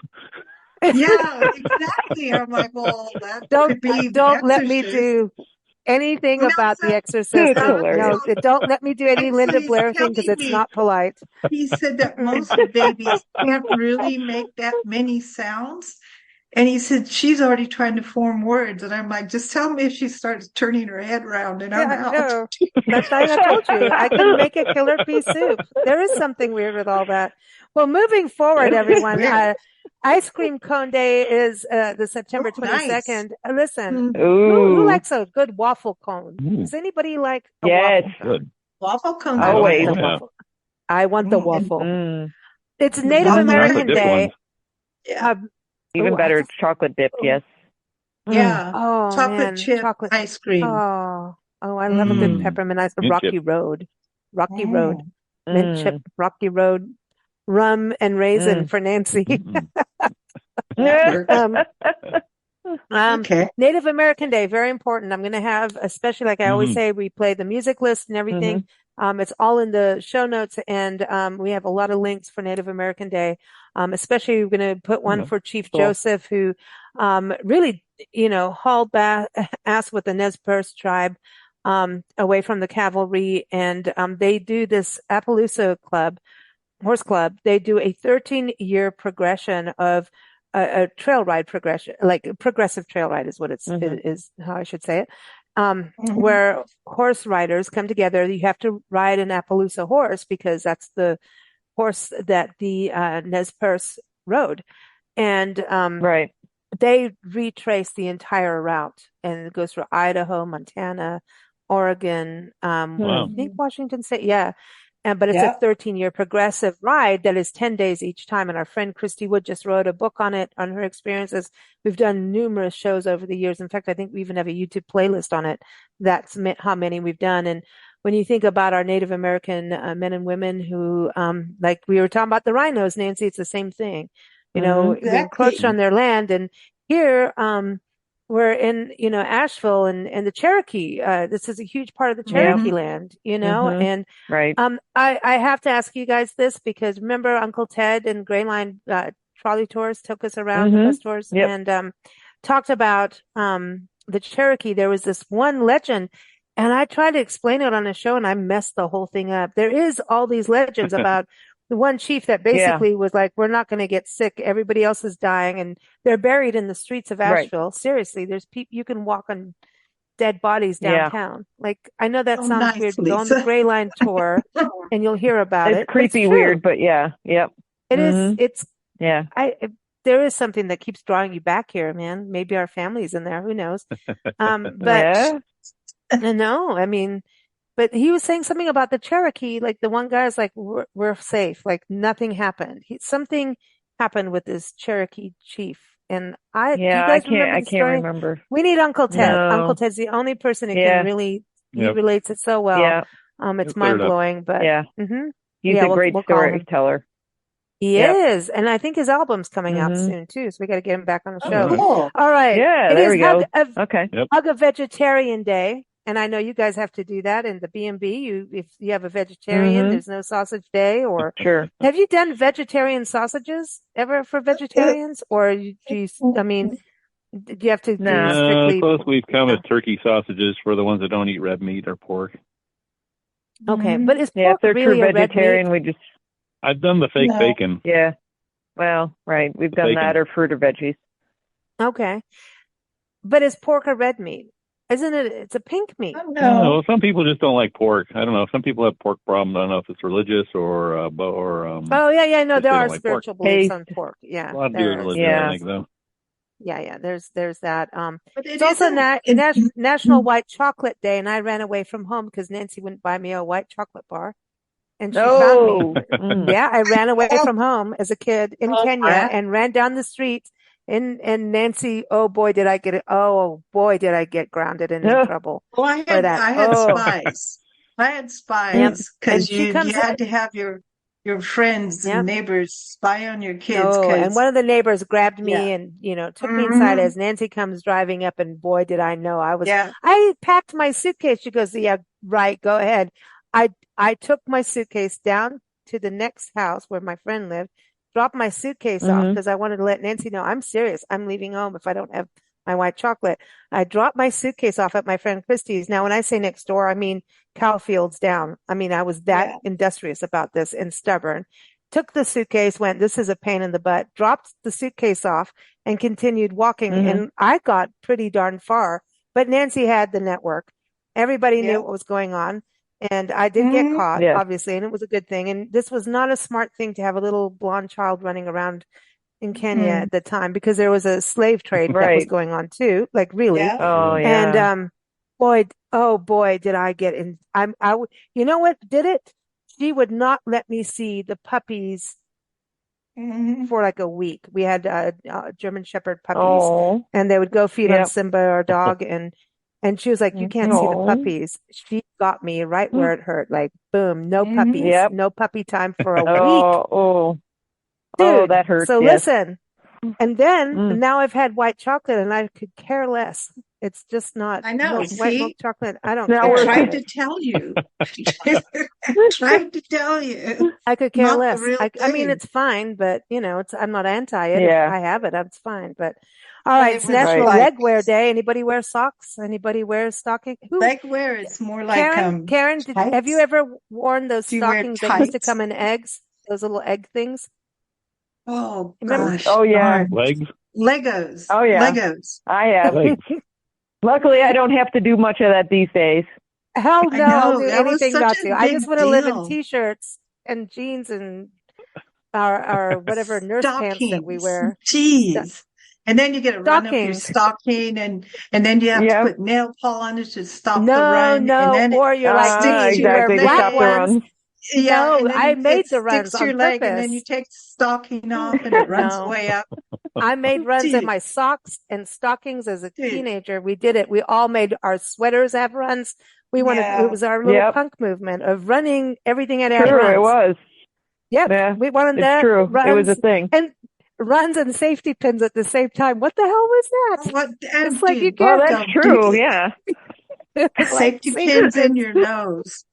Yeah, exactly. I'm like, well, that don't let me do anything about The Exorcist. No, don't let me do any Linda Blair thing because it's not polite. He said that most babies can't really make that many sounds. And he said, she's already trying to form words. And I'm like, just tell me if she starts turning her head around and I'm out. No. That's why I told you. I can make a killer pea soup. There is something weird with all that. Well, moving forward, everyone, Ice Cream Cone Day is the September 22nd. Nice. Listen, Ooh. who likes a good waffle cone? Does anybody like a waffle cone? Good. Waffle cones. Always. I want the waffle. Mm. It's Native American Day. Even better, chocolate dipped, yes. Yeah. Oh, chocolate man. chip ice cream. Oh, I love a good peppermint ice cream. Rocky Road. Mint chip, Rocky Road. Rum and raisin for Nancy. Okay. Native American Day, very important. I'm going to have, especially like I always say, we play the music list and everything. It's all in the show notes, and we have a lot of links for Native American Day. Especially we're going to put one for Chief Joseph, who really, hauled ass with the Nez Perce tribe away from the cavalry, and they do this Appaloosa Club. Horse Club, they do a 13-year progression of a trail ride progression, like progressive trail ride is what it is how I should say it. Where horse riders come together. You have to ride an Appaloosa horse because that's the horse that the Nez Perce rode. And they retrace the entire route, and it goes through Idaho, Montana, Oregon, I think Washington State. Yeah. But it's a 13-year progressive ride that is 10 days each time. And our friend Christy Wood just wrote a book on it, on her experiences. We've done numerous shows over the years. In fact, I think we even have a YouTube playlist on it. That's how many we've done. And when you think about our Native American men and women who, like we were talking about the Rhinos, Nancy, it's the same thing. We encroached on their land. And here, we're in, Asheville and the Cherokee. This is a huge part of the Cherokee land, and I have to ask you guys this because remember Uncle Ted and Gray Line trolley tours took us around the bus tours and talked about the Cherokee. There was this one legend, and I tried to explain it on a show, and I messed the whole thing up. There is all these legends about the one chief that basically was like, we're not going to get sick. Everybody else is dying, and they're buried in the streets of Asheville. Seriously, there's people, you can walk on dead bodies downtown. Like, I know that sounds weird. Go on the Gray Line tour and you'll hear about it. It's creepy, weird, but It is. It's, there is something that keeps drawing you back here, man. Maybe our family's in there. Who knows? But no, I mean, but he was saying something about the Cherokee. Like the one guy's like, we're safe. Like nothing happened. Something happened with this Cherokee chief. And I can't remember. We need Uncle Ted. No. Uncle Ted's the only person who can really, he relates it so well. Yeah. It's mind blowing, but he's a great storyteller. He is. And I think his album's coming out soon too. So we got to get him back on the show. Cool. All right. Yeah. There we go. Hug a Vegetarian Day. And I know you guys have to do that in the B&B. If you have a vegetarian, there's no sausage day or have you done vegetarian sausages ever for vegetarians or do you have to do strictly? Close we've come is turkey sausages for the ones that don't eat red meat or pork. Okay. But is pork if they're really true a vegetarian, red meat? I've done the fake bacon. Yeah. Well, right. We've done that or fruit or veggies. Okay. But is pork a red meat? Isn't it? It's a pink meat. No, some people just don't like pork. I don't know. Some people have pork problems. I don't know if it's religious or. Oh yeah. No, there are spiritual beliefs on pork. Yeah, a lot of religion, I think, though. Yeah. There's that. It's also National White Chocolate Day, and I ran away from home because Nancy wouldn't buy me a white chocolate bar, and she found me. Yeah, I ran away from home as a kid in Kenya and ran down the street. And Nancy, oh boy, did I get grounded and in trouble. Well, I had spies. I had spies because you had to have your friends and neighbors spy on your kids. And one of the neighbors grabbed me and, took me inside as Nancy comes driving up. And boy, did I know I packed my suitcase. She goes, yeah, right. Go ahead. I took my suitcase down to the next house where my friend lived. Dropped my suitcase off because I wanted to let Nancy know I'm serious. I'm leaving home if I don't have my white chocolate. I dropped my suitcase off at my friend Christie's. Now, when I say next door, I mean cow fields down. I mean, I was that industrious about this and stubborn. Took the suitcase, went, this is a pain in the butt, dropped the suitcase off and continued walking. And I got pretty darn far, but Nancy had the network. Everybody knew what was going on. And I did get caught, obviously, and it was a good thing. And this was not a smart thing to have a little blonde child running around in Kenya at the time, because there was a slave trade that was going on too, like really. Yeah. Oh, yeah. And boy, did I get in. You know what did it? She would not let me see the puppies for like a week. We had German Shepherd puppies, and they would go feed on Simba, our dog, and she was like, "You can't see the puppies." She got me right where it hurt. Like, boom, no puppies, no puppy time for a week. Dude, that hurts. So listen, and then now I've had white chocolate, and I could care less. It's just not. I know. White milk chocolate. I don't care. I tried to tell you. Tried to tell you. I could care less. I mean, it's fine, but I'm not anti it. Yeah. If I have it, that's fine. But all right, it's National Leg Wear Day. Anybody wear socks? Anybody wear stocking? Leg wear is more like Karen, have you ever worn those stockings that used to come in eggs? Those little egg things? Oh, remember? Gosh. Oh, yeah. Legos. Oh, yeah. Legos. I have. Luckily, I don't have to do much of that these days. Hell no, I'll do anything not to. I just want to live in deal. T-shirts and jeans and our whatever nurse pants that we wear. Jeez. And then you get a run up your stocking, and then you have to put nail polish on it to stop the run. No, and then or you're like, exactly, you wear black ones. Yeah, no, I made the runs on your purpose. leg, and then you take the stocking off, and it runs way up. I made runs in my socks and stockings as a teenager. We did it. We all made our sweaters have runs. We wanted, it was our little punk movement of running everything at our runs. It was. Yep. Yeah, we wanted that. True. Runs, it was a thing. And runs and safety pins at the same time. What the hell was that? It's like you can't. Oh, that's true. Yeah. Safety pins in your nose.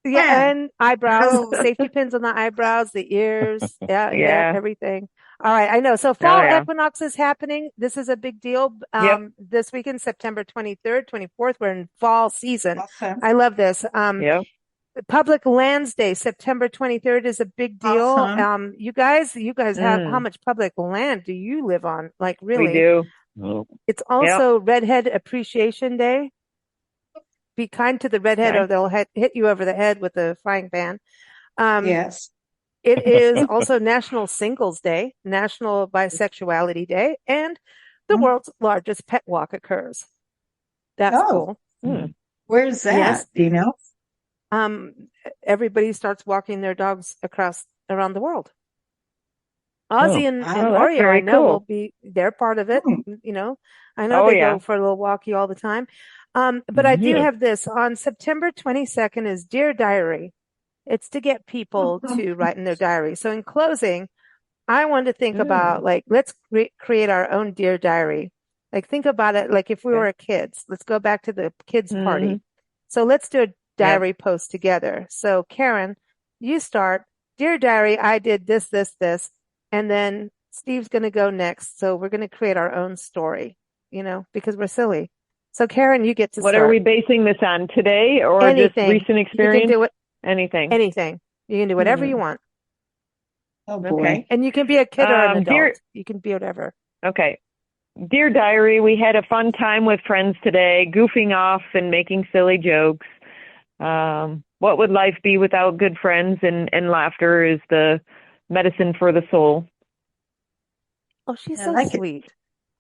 Yeah, and eyebrows, safety pins on the eyebrows, the ears, everything. All right, I know. So fall equinox is happening. This is a big deal. This weekend, September 23rd, 24th, we're in fall season. Awesome. I love this. Public Lands Day, September 23rd is a big deal. Awesome. You guys have, how much public land do you live on? Like really? We do. Oh. It's also Redhead Appreciation Day. Be kind to the redhead or they'll hit you over the head with a frying pan. Yes. It is also National Singles Day, National Bisexuality Day, and the world's largest pet walk occurs. That's cool. Where's that? Yes. Do you know? Everybody starts walking their dogs around the world. Ozzy and Oreo, I know, they're part of it. I know they go for a little walkie all the time. But I do have this. On September 22nd is Dear Diary. It's to get people to write in their diary. So in closing, I want to think about, like, let's create our own Dear Diary. Like, think about it like if we were kids. Let's go back to the kids' party. So let's do a diary post together. So Karen, you start. Dear Diary, I did this, this, this. And then Steve's going to go next. So we're going to create our own story, because we're silly. So Karen, you get to start. What are we basing this on, today or just recent experience? You can do it. Anything. You can do whatever you want. Oh boy. Okay. And you can be a kid or an adult. You can be whatever. Okay. Dear Diary, we had a fun time with friends today, goofing off and making silly jokes. What would life be without good friends? And laughter is the medicine for the soul. Oh, she's so sweet.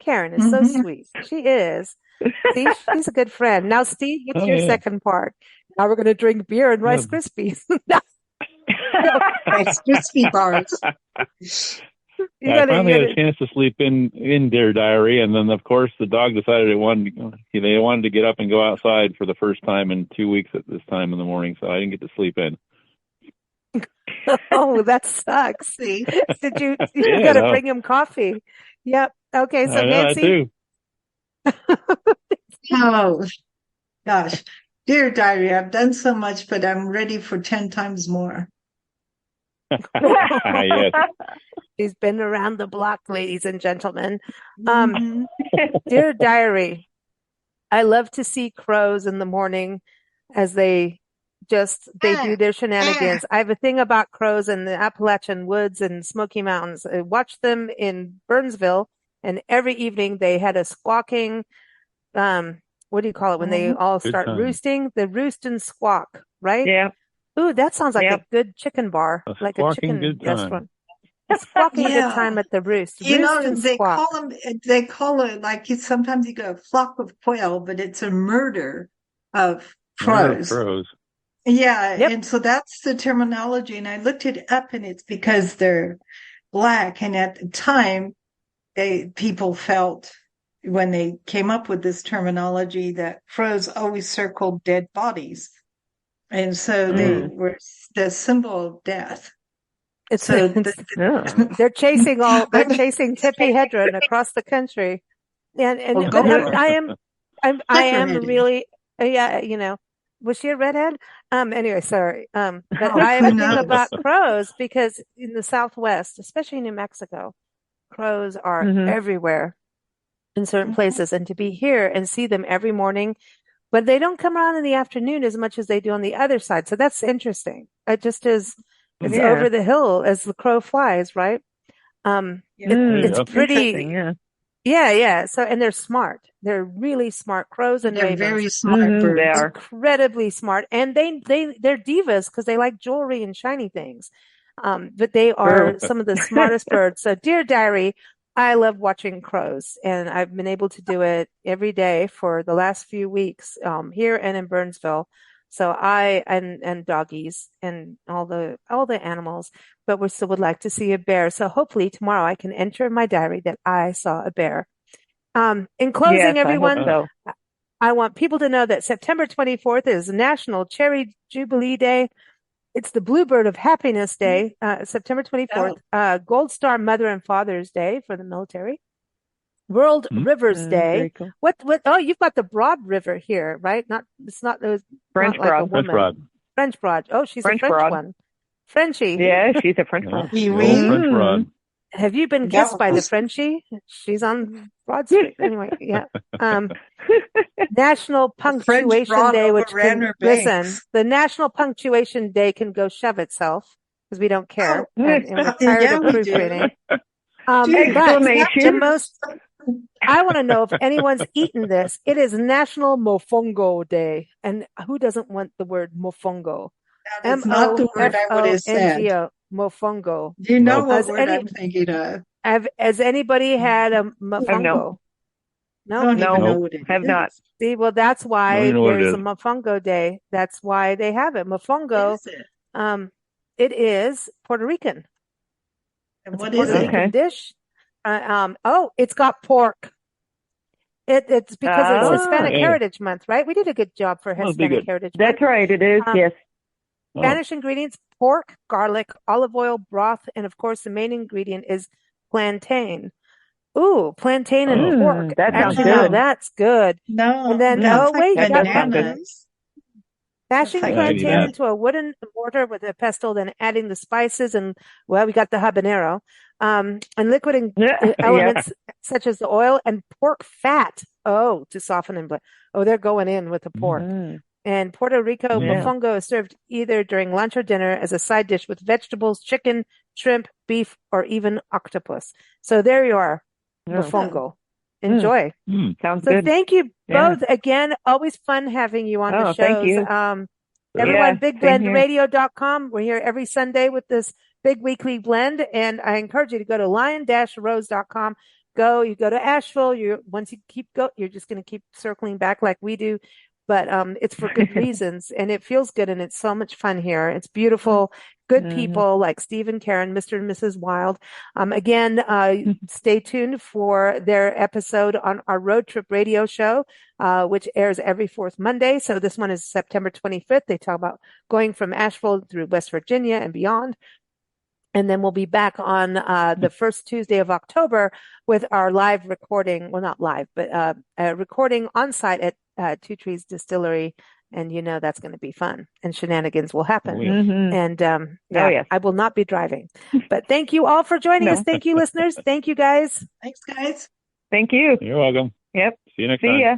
Karen is so sweet. She is. See, she's a good friend. Now, Steve, what's your second part? Now we're going to drink beer and Rice Krispies. Rice Krispie bars. I finally had a chance to sleep in Dear Diary, and then of course the dog decided they wanted to get up and go outside for the first time in 2 weeks at this time in the morning, so I didn't get to sleep in. Oh, that sucks. See? Did you got to bring him coffee? Yep. Okay, so Nancy. Oh, gosh. Dear Diary, I've done so much, but I'm ready for 10 times more. Yes. She's been around the block, ladies and gentlemen. Dear Diary, I love to see crows in the morning as they do their shenanigans. I have a thing about crows in the Appalachian woods and Smoky Mountains. I watched them in Burnsville And every evening they had a squawking, what do you call it when they all start roosting? The roost and squawk, right? Yeah. Ooh, that sounds like a good chicken bar, like a chicken restaurant. A squawking good time at the roost. Roost and squawk. They call it like sometimes you go a flock of quail, but it's a murder of crows. Yeah, and so that's the terminology. And I looked it up, and it's because they're black. And at the time, people felt when they came up with this terminology that crows always circled dead bodies, and so they were the symbol of death. They're chasing Tippi Hedren across the country, and I am really was she a redhead? Anyway, sorry. But I have a thing about crows because in the Southwest, especially New Mexico, crows are everywhere in certain places, and to be here and see them every morning, but they don't come around in the afternoon as much as they do on the other side. So that's interesting. It just is. It's over the hill as the crow flies, right? It's pretty. Yeah. So, and they're smart. They're really smart. Crows and ravens. They're very smart birds. They are incredibly smart, and they're divas because they like jewelry and shiny things. But they are some of the smartest birds. So, dear diary, I love watching crows, and I've been able to do it every day for the last few weeks here and in Burnsville. So and doggies and all the animals, but we still would like to see a bear. So hopefully tomorrow I can enter in my diary that I saw a bear. In closing, everyone, I want people to know that September 24th is National Cherry Jubilee Day. It's the Bluebird of Happiness Day, September 24th, Gold Star Mother and Father's Day for the military. World Rivers Day. Cool. What? Oh, you've got the Broad River here, right? It's not French Broad. French Broad. Oh, she's a French one. Frenchie. Yeah, she's a French Broad. French Broad. Have you been kissed by the Frenchie? She's on Broad Street. Anyway, yeah. National Punctuation Day, which the National Punctuation Day can go shove itself because we don't care. And we're tired of proofreading. I want to know if anyone's eaten this. It is National Mofongo Day. And who doesn't want the word mofongo? That's not the word I would have said. Mofongo. Do you know what word I'm thinking of? Has anybody had a mofongo? No, have not. See, well, that's why there's a mofongo day. That's why they have it. Mofongo. It is Puerto Rican. And what is it? Dish. It's got pork. It's because it's Hispanic Heritage Month, right? We did a good job for Hispanic Heritage Month. That's right, it is, yes. Spanish ingredients, pork, garlic, olive oil, broth, and of course the main ingredient is plantain. Ooh, plantain and pork. That sounds good. No, that's good. No. And then, you got bananas. Bashing plantain into a wooden mortar with a pestle, then adding the spices and, we got the habanero, and liquid elements such as the oil and pork fat. Oh, to soften and they're going in with the pork. And Puerto Rico, mofongo is served either during lunch or dinner as a side dish with vegetables, chicken, shrimp, beef, or even octopus. So there you are, mofongo. Enjoy. Sounds good. So thank you both again. Always fun having you on the shows. Thank you. Everyone, bigblendradio.com. We're here every Sunday with this big weekly blend, and I encourage you to go to lion-rose.com. You go to Asheville. Once you you're just going to keep circling back like we do. But it's for good reasons, and it feels good, and it's so much fun here. It's beautiful, good people like Steve and Karen, Mr. and Mrs. Wild. Again, stay tuned for their episode on our road trip radio show, which airs every fourth Monday. So this one is September 25th. They talk about going from Asheville through West Virginia and beyond. And then we'll be back on the first Tuesday of October with our live recording. Well, not live, but a recording on site at Two Trees Distillery. And that's going to be fun, and shenanigans will happen. And I will not be driving. But thank you all for joining us. Thank you, listeners. Thank you, guys. Thanks, guys. Thank you. You're welcome. Yep. See you next time. See ya.